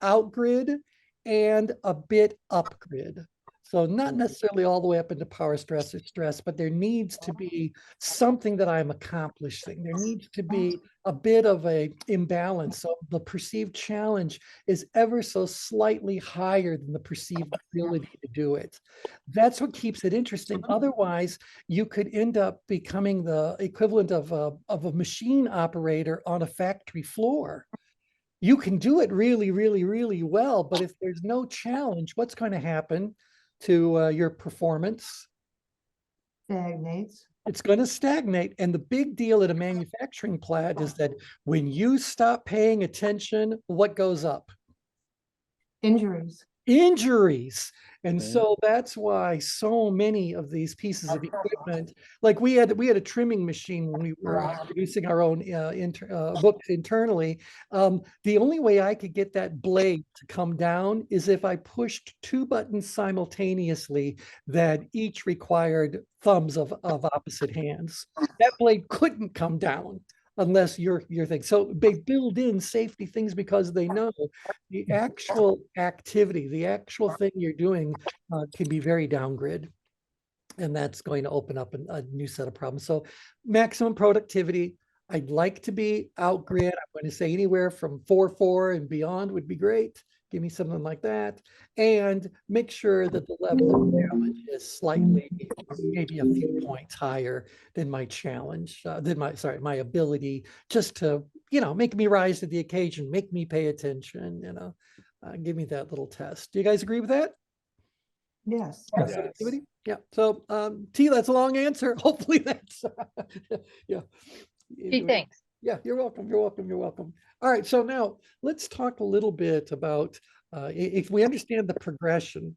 S1: out-grid and a bit up-grid. So not necessarily all the way up into power stress or stress, but there needs to be something that I'm accomplishing. There needs to be a bit of a imbalance. So the perceived challenge is ever so slightly higher than the perceived ability to do it. That's what keeps it interesting. Otherwise, you could end up becoming the equivalent of a machine operator on a factory floor. You can do it really, really, really well, but if there's no challenge, what's going to happen to your performance?
S2: Stagnates.
S1: It's going to stagnate. And the big deal at a manufacturing plant is that when you stop paying attention, what goes up?
S2: Injuries.
S1: Injuries. And
S4: Yeah.
S1: so that's why so many of these pieces of equipment, like we had a trimming machine when we were producing our own books internally. The only way I could get that blade to come down is if I pushed two buttons simultaneously that each required thumbs of opposite hands. That blade couldn't come down unless your thing. So they build in safety things because they know the actual activity, the actual thing you're doing can be very down-grid. And that's going to open up a new set of problems. So maximum productivity, I'd like to be out-grid. I'm going to say anywhere from 4.4 and beyond would be great. Give me something like that. And make sure that the level of challenge is slightly, maybe a few points higher than my challenge, my ability just to, make me rise to the occasion, make me pay attention, give me that little test. Do you guys agree with that?
S2: Yes.
S3: Yes.
S1: Productivity? Yeah. So T, that's a long answer. Hopefully that's, yeah.
S5: Gee, thanks.
S1: Yeah, you're welcome. You're welcome. You're welcome. All right. So now let's talk a little bit about if we understand the progression,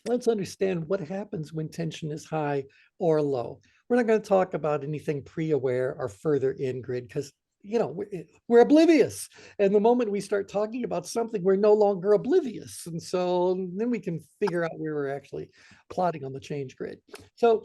S1: let's understand what happens when tension is high or low. We're not going to talk about anything pre-aware or further in grid because, we're oblivious. And the moment we start talking about something, we're no longer oblivious. And so then we can figure out where we're actually plotting on the change grid. So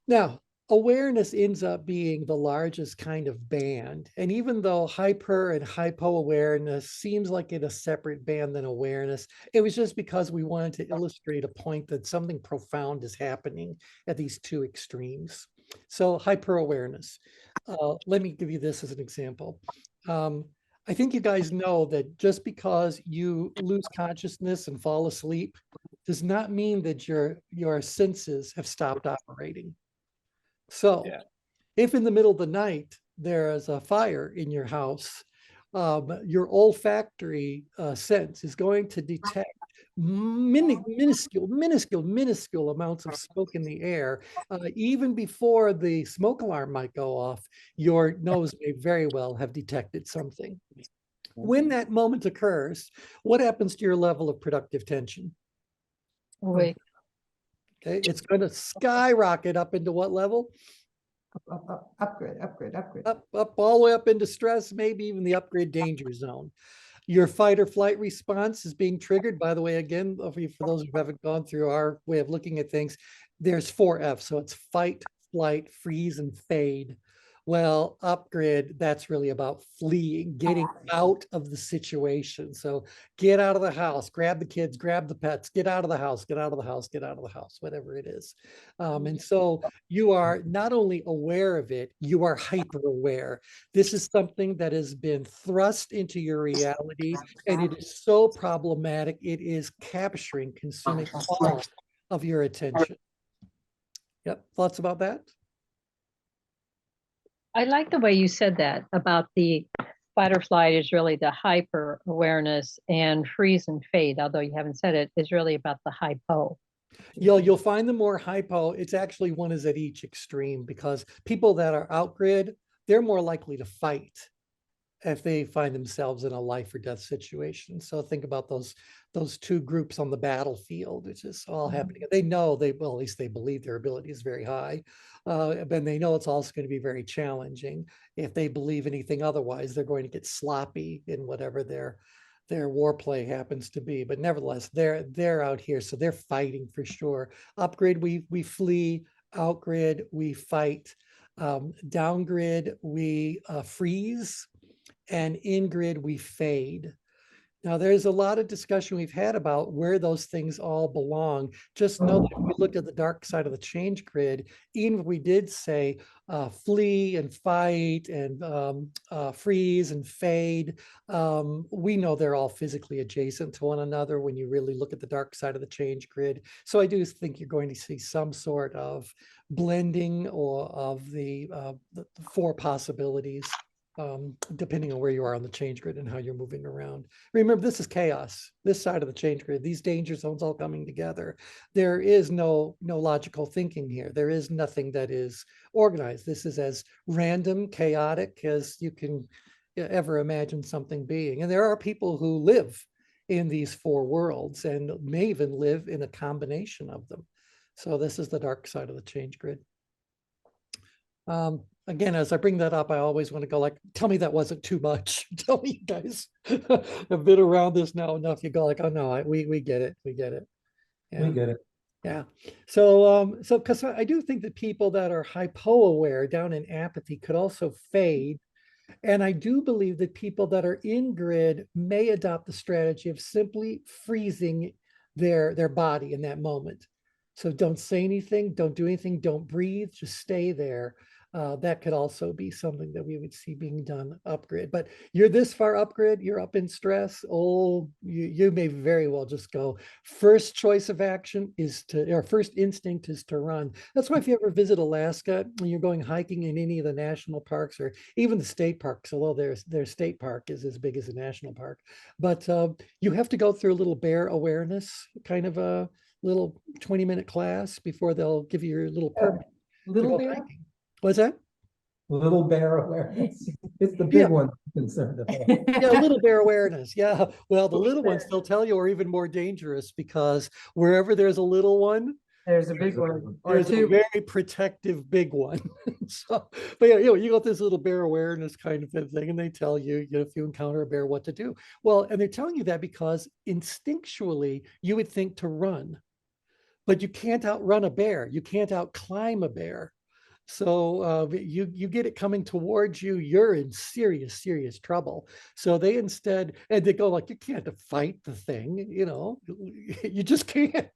S1: now, awareness ends up being the largest kind of band. And even though hyper and hypoawareness seems like in a separate band than awareness, it was just because we wanted to illustrate a point that something profound is happening at these two extremes. So hyperawareness. Let me give you this as an example. I think you guys know that just because you lose consciousness and fall asleep does not mean that your senses have stopped operating. So if in the middle of the night there is a fire in your house, your olfactory sense is going to detect minuscule amounts of smoke in the air. Even before the smoke alarm might go off, your nose may very well have detected something. When that moment occurs, what happens to your level of productive tension?
S5: Wait.
S1: Okay, it's going to skyrocket up into what level?
S2: Upgrade.
S1: Up all the way up into stress, maybe even the upgrade danger zone. Your fight or flight response is being triggered. By the way, again, for those who haven't gone through our way of looking at things, there's 4 F's. So it's fight, flight, freeze, and fade. Well, upgrade, that's really about fleeing, getting out of the situation. So get out of the house, grab the kids, grab the pets, get out of the house, get out of the house, get out of the house, whatever it is. And so you are not only aware of it, you are hyper aware. This is something that has been thrust into your reality, and it is so problematic. It is capturing, consuming all of your attention. Yep. Thoughts about that?
S5: I like the way you said that about the fight or flight is really the hyper awareness, and freeze and fade, although you haven't said it, is really about the hypo.
S1: You'll find the more hypo, it's actually one is at each extreme, because people that are out grid, they're more likely to fight if they find themselves in a life or death situation. So think about those two groups on the battlefield, which is all happening. They know well, at least they believe their ability is very high. But they know it's also going to be very challenging. If they believe anything otherwise, they're going to get sloppy in whatever their war play happens to be. But nevertheless, they're out here, so they're fighting for sure. Upgrid, we flee. Outgrid, we fight. Downgrid, we freeze. And in grid, we fade. Now, there's a lot of discussion we've had about where those things all belong. Just know that if we looked at the dark side of the change grid, even if we did say flee and fight and freeze and fade, we know they're all physically adjacent to one another when you really look at the dark side of the change grid. So I do think you're going to see some sort of blending or of the four possibilities. Depending on where you are on the change grid and how you're moving around. Remember, this is chaos, this side of the change grid, these danger zones all coming together. There is no logical thinking here. There is nothing that is organized. This is as random, chaotic as you can ever imagine something being. And there are people who live in these four worlds and may even live in a combination of them. So this is the dark side of the change grid. Again, as I bring that up, I always want to go like, tell me that wasn't too much. Tell me, you guys have been around this now enough. You go like, oh no, we get it. We get it. Yeah.
S3: We get it.
S1: Yeah. So, because I do think that people that are hypoaware down in apathy could also fade. And I do believe that people that are in grid may adopt the strategy of simply freezing their body in that moment. So don't say anything, don't do anything, don't breathe, just stay there. That could also be something that we would see being done upgrid. But you're this far upgrid, you're up in stress. Oh, you may very well just go. First choice of action is or first instinct is to run. That's why if you ever visit Alaska and you're going hiking in any of the national parks or even the state parks, although their state park is as big as a national park, but you have to go through a little bear awareness, kind of a little 20-minute class before they'll give you your little permit.
S2: Little bear?
S1: Hiking. What's that?
S3: Little bear awareness. It's the big one I'm concerned about.
S1: Yeah, little bear awareness. Yeah. Well, the little ones, they'll tell you, are even more dangerous because wherever there's a little one,
S2: There's a big one. Or
S1: there's a
S2: two.
S1: very protective big one. So, but yeah, you got this little bear awareness kind of thing, and they tell you, if you encounter a bear, what to do. Well, and they're telling you that because instinctually you would think to run, but you can't outrun a bear. You can't outclimb a bear. So you get it coming towards you, you're in serious trouble. So they instead, and they go like, you can't fight the thing, you just can't.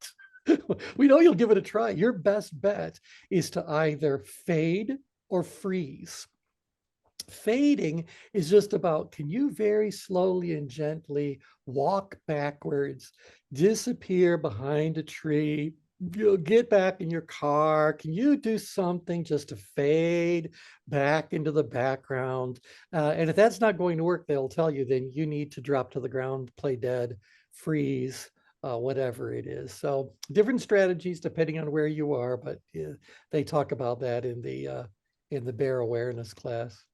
S1: We know you'll give it a try. Your best bet is to either fade or freeze. Fading is just about, can you very slowly and gently walk backwards, disappear behind a tree, you'll get back in your car. Can you do something just to fade back into the background? And if that's not going to work, they'll tell you, then you need to drop to the ground, play dead, freeze, whatever it is. So different strategies depending on where you are, but they talk about that in the bear awareness class.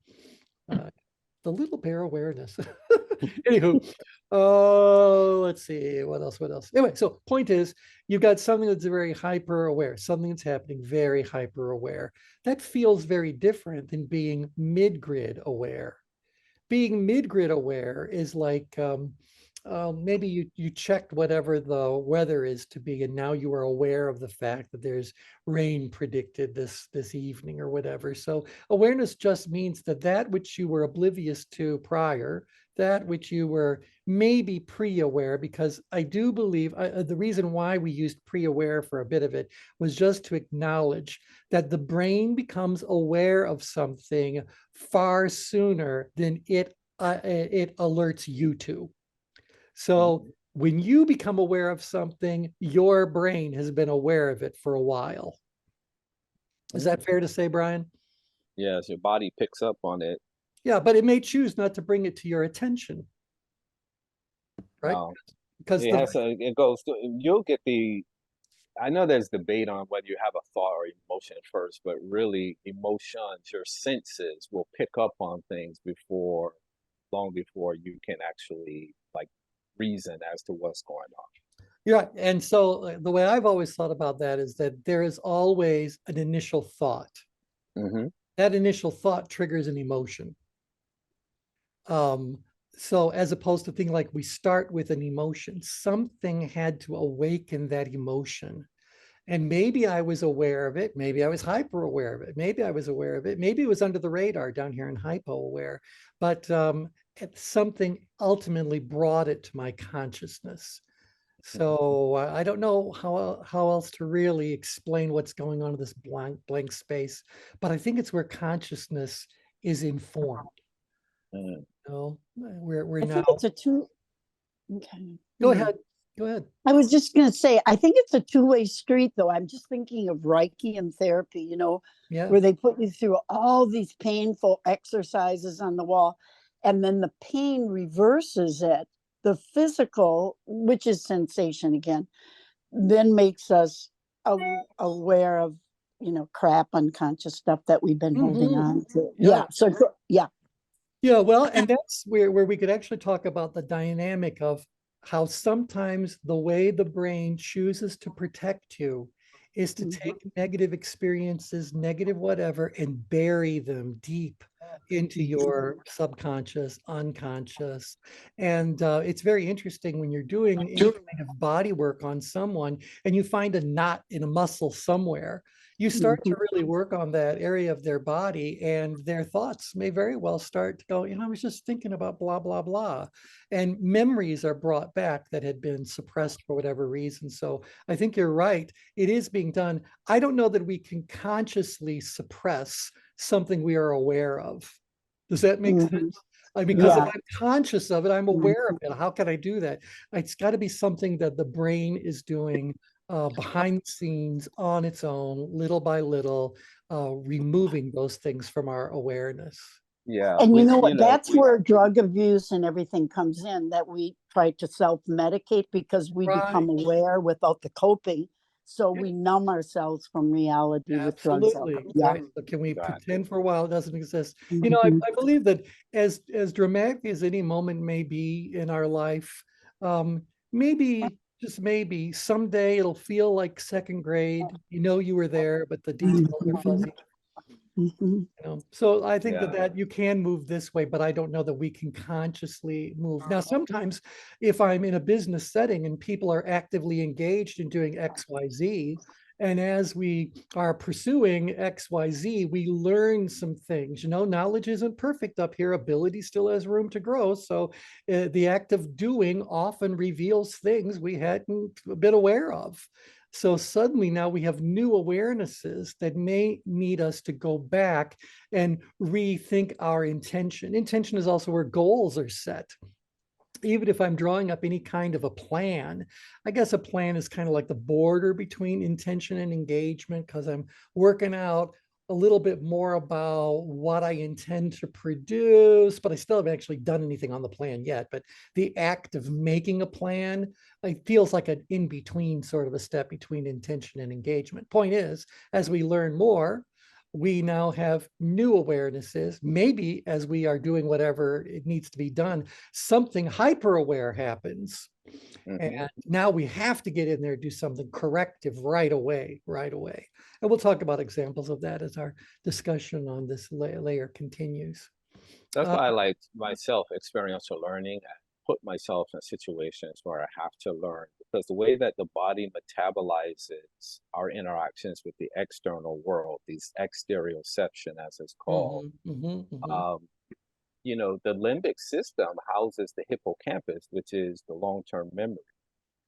S1: The little bear awareness. Anywho, let's see, what else? Anyway, so point is, you've got something that's very hyper aware, something that's happening very hyper aware. That feels very different than being mid-grid aware. Being mid-grid aware is like, maybe you checked whatever the weather is to be, and now you are aware of the fact that there's rain predicted this evening or whatever. So awareness just means that which you were oblivious to prior, that which you were maybe pre-aware, because I do believe the reason why we used pre-aware for a bit of it was just to acknowledge that the brain becomes aware of something far sooner than it alerts you to. So when you become aware of something, your brain has been aware of it for a while. Is that fair to say, Brian?
S4: Yes, your body picks up on it.
S1: Yeah, but it may choose not to bring it to your attention, right?
S4: No,
S1: Because
S4: it has to, it goes to, you'll get the, I know there's debate on whether you have a thought or emotion first, but really emotions, your senses will pick up on things before, long before you can actually like reason as to what's going on.
S1: yeah, and so the way I've always thought about that is that there is always an initial thought.
S4: Mm-hmm.
S1: That initial thought triggers an emotion. So as opposed to thinking like we start with an emotion, something had to awaken that emotion. And maybe I was aware of it. Maybe I was hyper aware of it. Maybe I was aware of it. Maybe it was under the radar down here in hypo aware. But something ultimately brought it to my consciousness. So I don't know how else to really explain what's going on in this blank space. But I think it's where consciousness is informed.
S4: Mm.
S1: No, we're
S6: I
S1: now.
S6: think it's a two. Okay.
S1: Go ahead. Go ahead.
S6: I was just going to say, I think it's a two-way street, though. I'm just thinking of Reiki and therapy, you know,
S1: Yeah.
S6: where they put you through all these painful exercises on the wall, and then the pain reverses it. The physical, which is sensation again, then makes us aware of, you know, crap, unconscious stuff that we've been holding
S1: Mhm.
S6: on to.
S1: Yeah.
S6: Yeah. So, yeah.
S1: Yeah, well, and that's where we could actually talk about the dynamic of how sometimes the way the brain chooses to protect you is to
S6: Mhm.
S1: take negative experiences, negative whatever, and bury them deep into your subconscious, unconscious. And it's very interesting when you're doing any kind of body work on someone and you find a knot in a muscle somewhere. You start to really work on that area of their body, and their thoughts may very well start to go, you know, I was just thinking about blah, blah, blah. And memories are brought back that had been suppressed for whatever reason. So I think you're right. It is being done. I don't know that we can consciously suppress something we are aware of. Does that make sense? Because if
S6: Yeah.
S1: I'm conscious of it, I'm aware of it. How can I do that? It's got to be something that the brain is doing behind the scenes on its own, little by little, removing those things from our awareness.
S4: Yeah,
S6: And you
S4: which,
S6: know
S4: you
S6: what?
S4: know,
S6: That's where drug abuse and everything comes in, that we try to self-medicate because we become
S1: Right.
S6: aware without the coping. So
S1: Yeah.
S6: we numb ourselves from reality with drugs.
S1: Absolutely.
S6: Yeah.
S1: Right. So can we
S4: Exactly.
S1: pretend for a while it doesn't exist? You know,
S6: Mhm.
S1: I believe that as dramatic as any moment may be in our life, maybe, just maybe, someday it'll feel like second grade. You know you were there, but the details are fuzzy.
S6: Mhm.
S1: You know? So I think
S4: Yeah.
S1: that you can move this way, but I don't know that we can consciously move. Now, sometimes if I'm in a business setting and people are actively engaged in doing XYZ, and as we are pursuing XYZ, we learn some things. You know, knowledge isn't perfect up here. Ability still has room to grow. So the act of doing often reveals things we hadn't been aware of. So suddenly now we have new awarenesses that may need us to go back and rethink our intention. Intention is also where goals are set. Even if I'm drawing up any kind of a plan, I guess a plan is kind of like the border between intention and engagement, because I'm working out a little bit more about what I intend to produce, but I still haven't actually done anything on the plan yet. But the act of making a plan, it feels like an in-between sort of a step between intention and engagement. Point is, as we learn more, we now have new awarenesses. Maybe as we are doing whatever it needs to be done, something hyper aware happens.
S4: Mhm.
S1: And now we have to get in there, do something corrective right away. And we'll talk about examples of that as our discussion on this layer continues.
S4: That's why I like myself experiential learning. I put myself in situations where I have to learn, because the way that the body metabolizes our interactions with the external world, these exteroception as it's called, you know, the limbic system houses the hippocampus, which is the long-term memory.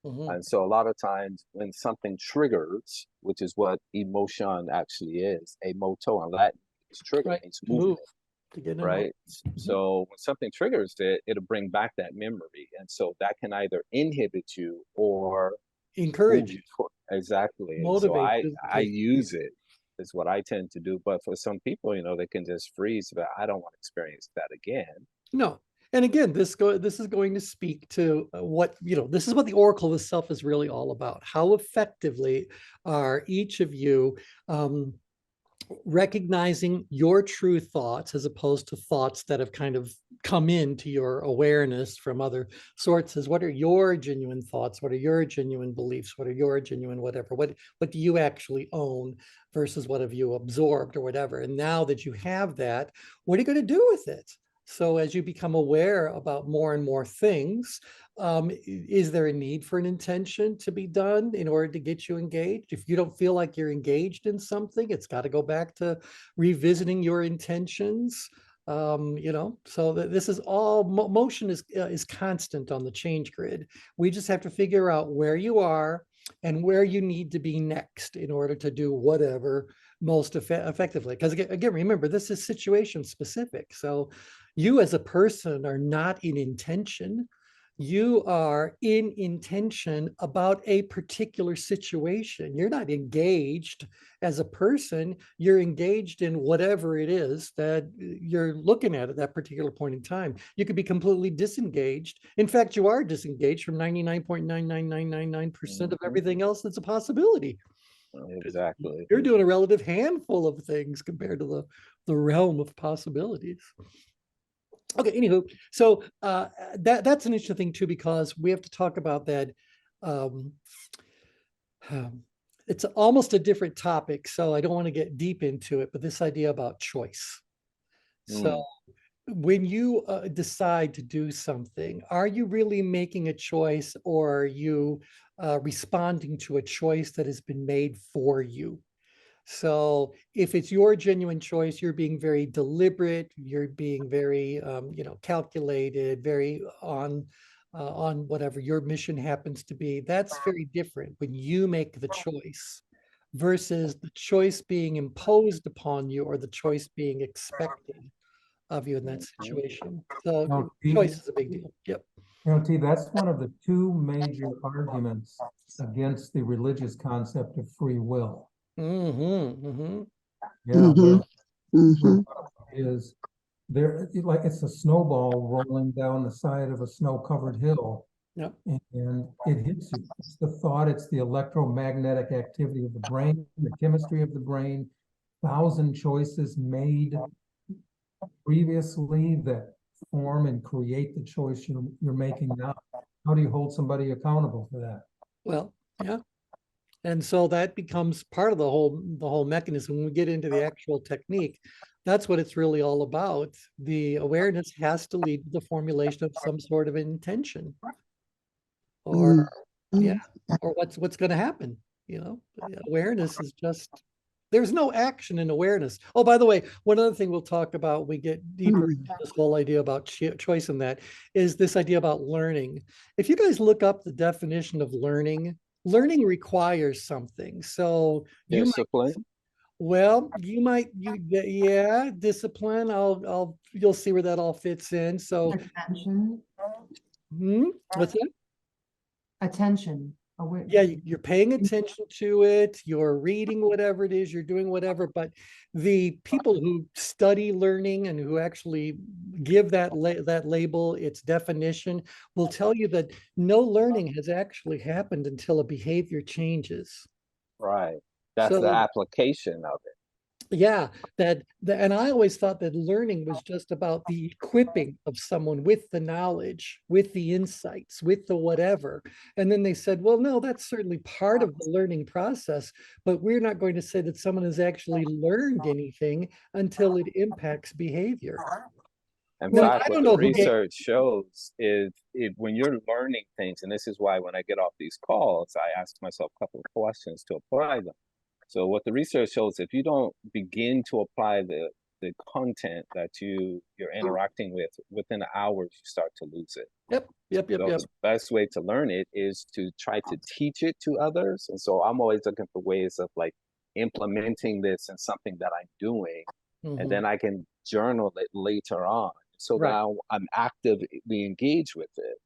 S4: And so a lot of times when something triggers, which is what emotion actually is, a moto in Latin, it's trigger,
S1: Right.
S4: it's
S1: To move,
S4: movement,
S1: to get in
S4: right?
S1: motion.
S4: So when something triggers it, it'll bring back that memory. And so that can either inhibit you or
S1: Encourage
S4: move
S1: you,
S4: you. Exactly. And so
S1: motivate
S4: I
S1: you.
S4: use it is what I tend to do. But for some people, you know, they can just freeze, but I don't want to experience that again.
S1: No. And again, this is going to speak to what, you know, this is what the Oracle of Self is really all about. How effectively are each of you recognizing your true thoughts as opposed to thoughts that have kind of come into your awareness from other sources? What are your genuine thoughts? What are your genuine beliefs? What are your genuine whatever? What do you actually own versus what have you absorbed or whatever? And now that you have that, what are you going to do with it? So as you become aware about more and more things, is there a need for an intention to be done in order to get you engaged? If you don't feel like you're engaged in something, it's got to go back to revisiting your intentions. You know, so this is all motion is constant on the change grid. We just have to figure out where you are and where you need to be next in order to do whatever most effectively. Because again, remember, this is situation specific. So you as a person are not in intention. You are in intention about a particular situation. You're not engaged as a person. You're engaged in whatever it is that you're looking at that particular point in time. You could be completely disengaged. In fact, you are disengaged from 99.99999% of everything else that's a possibility.
S4: Exactly.
S1: You're doing a relative handful of things compared to the realm of possibilities. Okay, anywho, so that's an interesting thing too, because we have to talk about that. It's almost a different topic, so I don't want to get deep into it, but this idea about choice. So when you decide to do something, are you really making a choice, or are you responding to a choice that has been made for you? So if it's your genuine choice, you're being very deliberate, you're being very, you know, calculated, very on whatever your mission happens to be. That's very different when you make the choice versus the choice being imposed upon you or the choice being expected of you in that situation. So
S3: No,
S1: choice is a big deal. Yep.
S3: You know, T, that's one of the two major arguments against the religious concept of free will. Yeah, is there, like it's a snowball rolling down the side of a snow-covered hill.
S1: Yep.
S3: And it hits you. It's the thought, it's the electromagnetic activity of the brain, the chemistry of the brain, 1,000 choices made previously that form and create the choice you're making now. How do you hold somebody accountable for that?
S1: Well, yeah. And so that becomes part of the whole mechanism. When we get into the actual technique, that's what it's really all about. The awareness has to lead to the formulation of some sort of intention, or yeah, or what's going to happen. You know, awareness is just, there's no action in awareness. Oh, by the way, one other thing we'll talk about, we get deeper into this whole idea about choice, and that is this idea about learning. If you guys look up the definition of learning requires something. So you
S4: discipline.
S1: yeah, discipline. You'll see where that all fits in. So
S2: Attention.
S1: What's that?
S2: Attention.
S1: Yeah, you're paying attention to it, you're reading whatever it is, you're doing whatever, but the people who study learning and who actually give that label its definition will tell you that no learning has actually happened until a behavior changes.
S4: Right. That's the application of it.
S1: Yeah, and I always thought that learning was just about the equipping of someone with the knowledge, with the insights, with the whatever. And then they said, well, no, that's certainly part of the learning process, but we're not going to say that someone has actually learned anything until it impacts behavior.
S4: In fact, what the research shows is when you're learning things, and this is why when I get off these calls, I ask myself a couple of questions to apply them. So what the research shows, if you don't begin to apply the content that you're interacting with within hours, you start to lose it.
S1: Yep.
S4: The best way to learn it is to try to teach it to others. And so I'm always looking for ways of like implementing this in something that I'm doing, and then I can journal it later on. So now I'm actively engaged with it.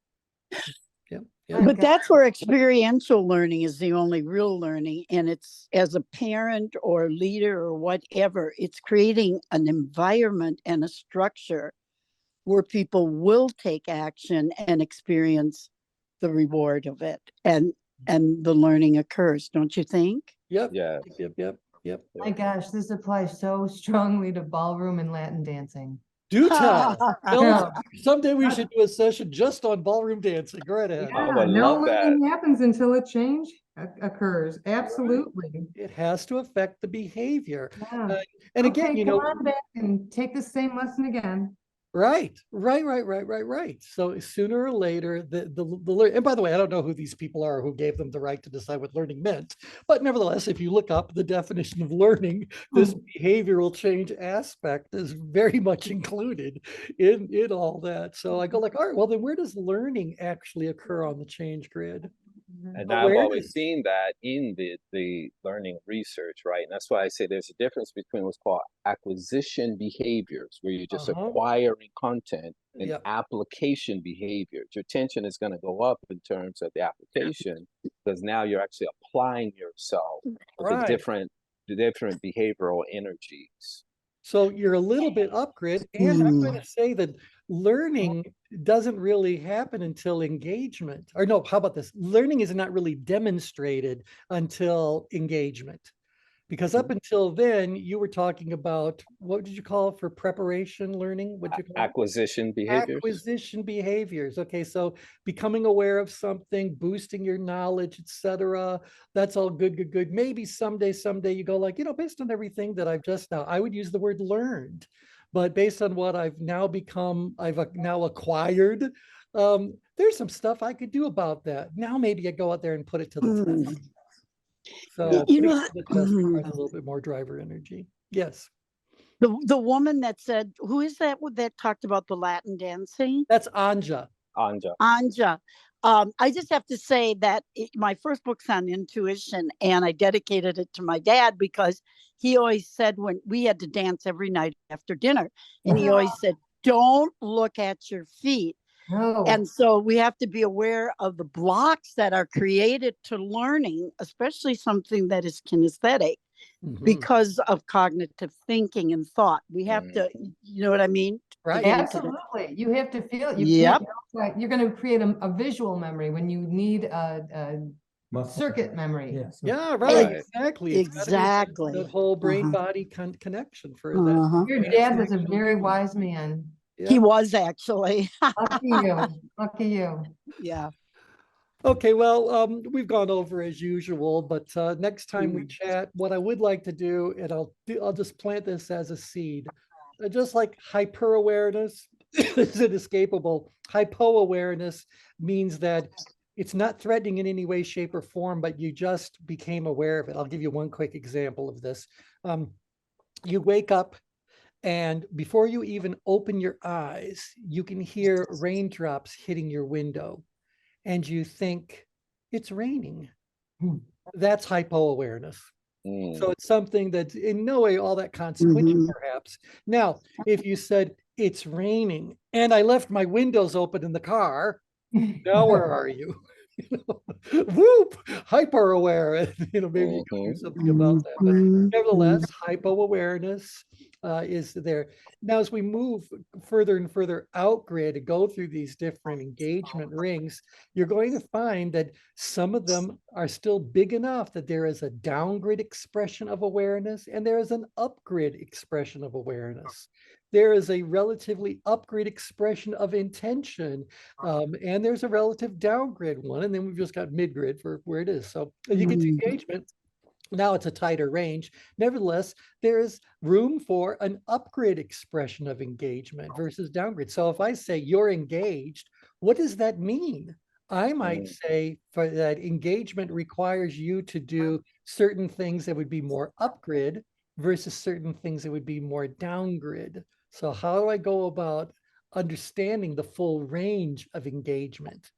S1: Yeah.
S6: But that's where experiential learning is the only real learning. And it's as a parent or leader or whatever, it's creating an environment and a structure where people will take action and experience the reward of it. And the learning occurs, don't you think?
S1: Yep.
S4: Yeah.
S1: Yep.
S2: My gosh, this applies so strongly to ballroom and Latin dancing.
S1: Do tell. Tell us.
S2: Yeah.
S1: Someday we should do a session just on ballroom dancing. Go right ahead.
S4: I would
S7: no
S4: love that.
S7: learning happens until a change occurs. Absolutely.
S1: It has to affect the behavior.
S7: Yeah.
S1: And again,
S7: Okay,
S1: you
S7: come
S1: know,
S7: on back and take the same lesson again.
S1: right. So sooner or later, and by the way, I don't know who these people are who gave them the right to decide what learning meant, but nevertheless, if you look up the definition of learning, this behavioral change aspect is very much included in all that. So I go like, all right, well then where does learning actually occur on the change grid?
S4: And I've always
S1: Awareness.
S4: seen that in the learning research, right? And that's why I say there's a difference between what's called acquisition behaviors, where you're just acquiring content, and
S1: Yep.
S4: application behaviors. Your attention is going to go up in terms of the application because now you're actually applying yourself with
S1: Right.
S4: the different behavioral energies.
S1: So you're a little bit upgraded, and I'm going to say that learning doesn't really happen until engagement. Or no, how about this? Learning is not really demonstrated until engagement. Because up until then, you were talking about, what did you call it for preparation learning? What did you call it?
S4: Acquisition behaviors.
S1: Acquisition behaviors. Okay, so becoming aware of something, boosting your knowledge, etc. That's all good. Maybe someday you go like, you know, based on everything that I've just now, I would use the word learned, but based on what I've now become, I've now acquired. There's some stuff I could do about that. Now maybe I go out there and put it to the test. So
S6: You know,
S1: putting it to the test requires a little bit more driver energy. Yes.
S6: the woman that said, who is that that talked about the Latin dancing?
S1: That's Anja.
S6: Anja. I just have to say that my first book's on intuition, and I dedicated it to my dad because he always said when we had to dance every night after dinner, and he always said, don't look at your feet.
S7: No.
S6: And so we have to be aware of the blocks that are created to learning, especially something that is kinesthetic, because of cognitive thinking and thought. We have to, you know what I mean?
S1: Right.
S2: Absolutely. You have to feel it. You
S6: Yep.
S2: can't, you're going to create a visual memory when you need a
S3: Muscle.
S2: circuit memory.
S3: Yes.
S1: Yeah, right. Exactly. It's gotta be
S6: Exactly.
S1: that whole brain body connection for that.
S2: Your dad was a very wise man.
S6: He was actually.
S2: Lucky you. Lucky you.
S6: Yeah.
S1: Okay, well, we've gone over as usual, but next time we chat, what I would like to do, and I'll just plant this as a seed, just like hyperawareness is inescapable. Hypoawareness means that it's not threatening in any way, shape, or form, but you just became aware of it. I'll give you one quick example of this. You wake up, and before you even open your eyes, you can hear raindrops hitting your window. And you think it's raining. That's hypoawareness. So it's something that's in no way all that consequential, perhaps. Now, if you said it's raining and I left my windows open in the car, now where are you? Whoop, hyper aware. Maybe you can do something about that. But nevertheless, hypoawareness is there. Now, as we move further and further out grid and go through these different engagement rings, you're going to find that some of them are still big enough that there is a downgrade expression of awareness and there is an upgrade expression of awareness. There is a relatively upgrade expression of intention, and there's a relative downgrade one, and then we've just got mid-grid for where it is. So you get to engagement. Now it's a tighter range. Nevertheless, there is room for an upgrade expression of engagement versus downgrade. So if I say you're engaged, what does that mean? I might say for that engagement requires you to do certain things that would be more upgrade versus certain things that would be more downgrid. So how do I go about understanding the full range of engagement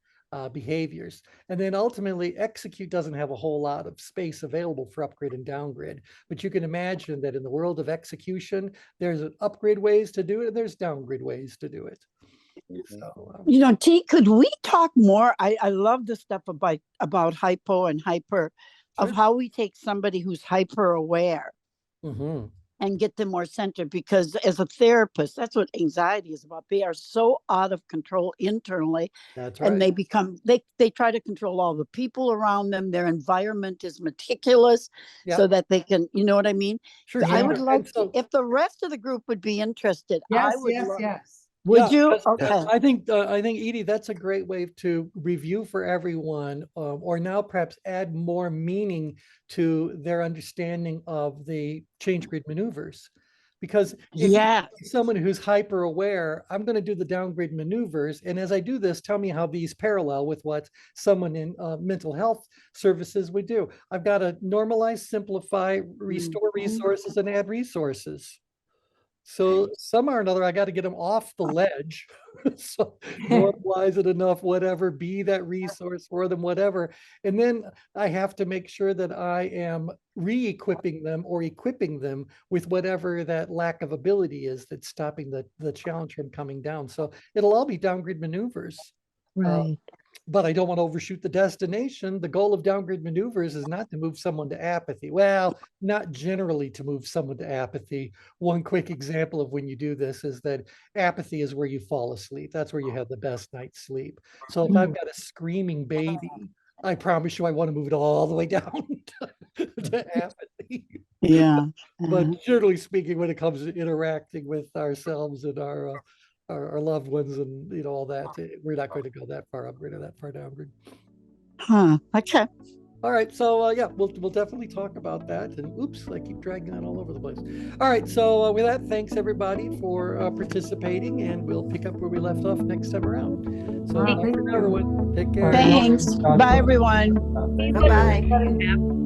S1: behaviors? And then ultimately execute doesn't have a whole lot of space available for upgrade and downgrade, but you can imagine that in the world of execution, there's an upgrade ways to do it and there's downgrade ways to do it.
S4: Mhm.
S1: So,
S6: You know, T, could we talk more? I love the stuff about hypo and hyper, of
S1: Sure.
S6: how we take somebody who's hyper aware
S1: mhm.
S6: and get them more centered, because as a therapist, that's what anxiety is about. They are so out of control internally,
S1: That's
S6: and
S1: right.
S6: they become they try to control all the people around them. Their environment is meticulous
S1: Yeah.
S6: so that they can, you know what I mean?
S1: Sure.
S6: I would
S1: sure.
S6: like
S1: And so,
S6: if the rest of the group would be interested, I
S7: Yes,
S6: would
S7: yes,
S6: love.
S7: yes.
S6: Would
S1: yeah,
S6: you?
S1: 'cause
S6: Okay.
S1: I think Edie, that's a great way to review for everyone, or now perhaps add more meaning to their understanding of the change grid maneuvers. Because if
S6: Yeah.
S1: you're someone who's hyper aware, I'm going to do the downgrade maneuvers, and as I do this, tell me how these parallel with what someone in mental health services would do. I've got to normalize, simplify, restore resources, and add resources. So somehow or another, I got to get them off the ledge. So normalize it enough, whatever, be that resource for them, whatever. And then I have to make sure that I am re-equipping them or equipping them with whatever that lack of ability is that's stopping the challenge from coming down. So it'll all be downgrade maneuvers.
S6: Right.
S1: But I don't want to overshoot the destination. The goal of downgrade maneuvers is not to move someone to apathy. Well, not generally to move someone to apathy. One quick example of when you do this is that apathy is where you fall asleep. That's where you have the best night's sleep. So if I've got a screaming baby, I promise you I want to move it all the way down to apathy.
S6: Yeah.
S1: But generally speaking, when it comes to interacting with ourselves and our loved ones and all that, we're not going to go that far upgrade or that far downgrade.
S6: Okay.
S1: All right, so yeah, we'll definitely talk about that. And oops, I keep dragging that all over the place. All right, so with that, thanks everybody for participating, and we'll pick up where we left off next time around. So
S7: Thank
S1: for now, everyone, take care.
S6: Thanks.
S3: God
S6: Bye,
S3: bless.
S6: everyone.
S4: Thank you.
S7: Bye-bye.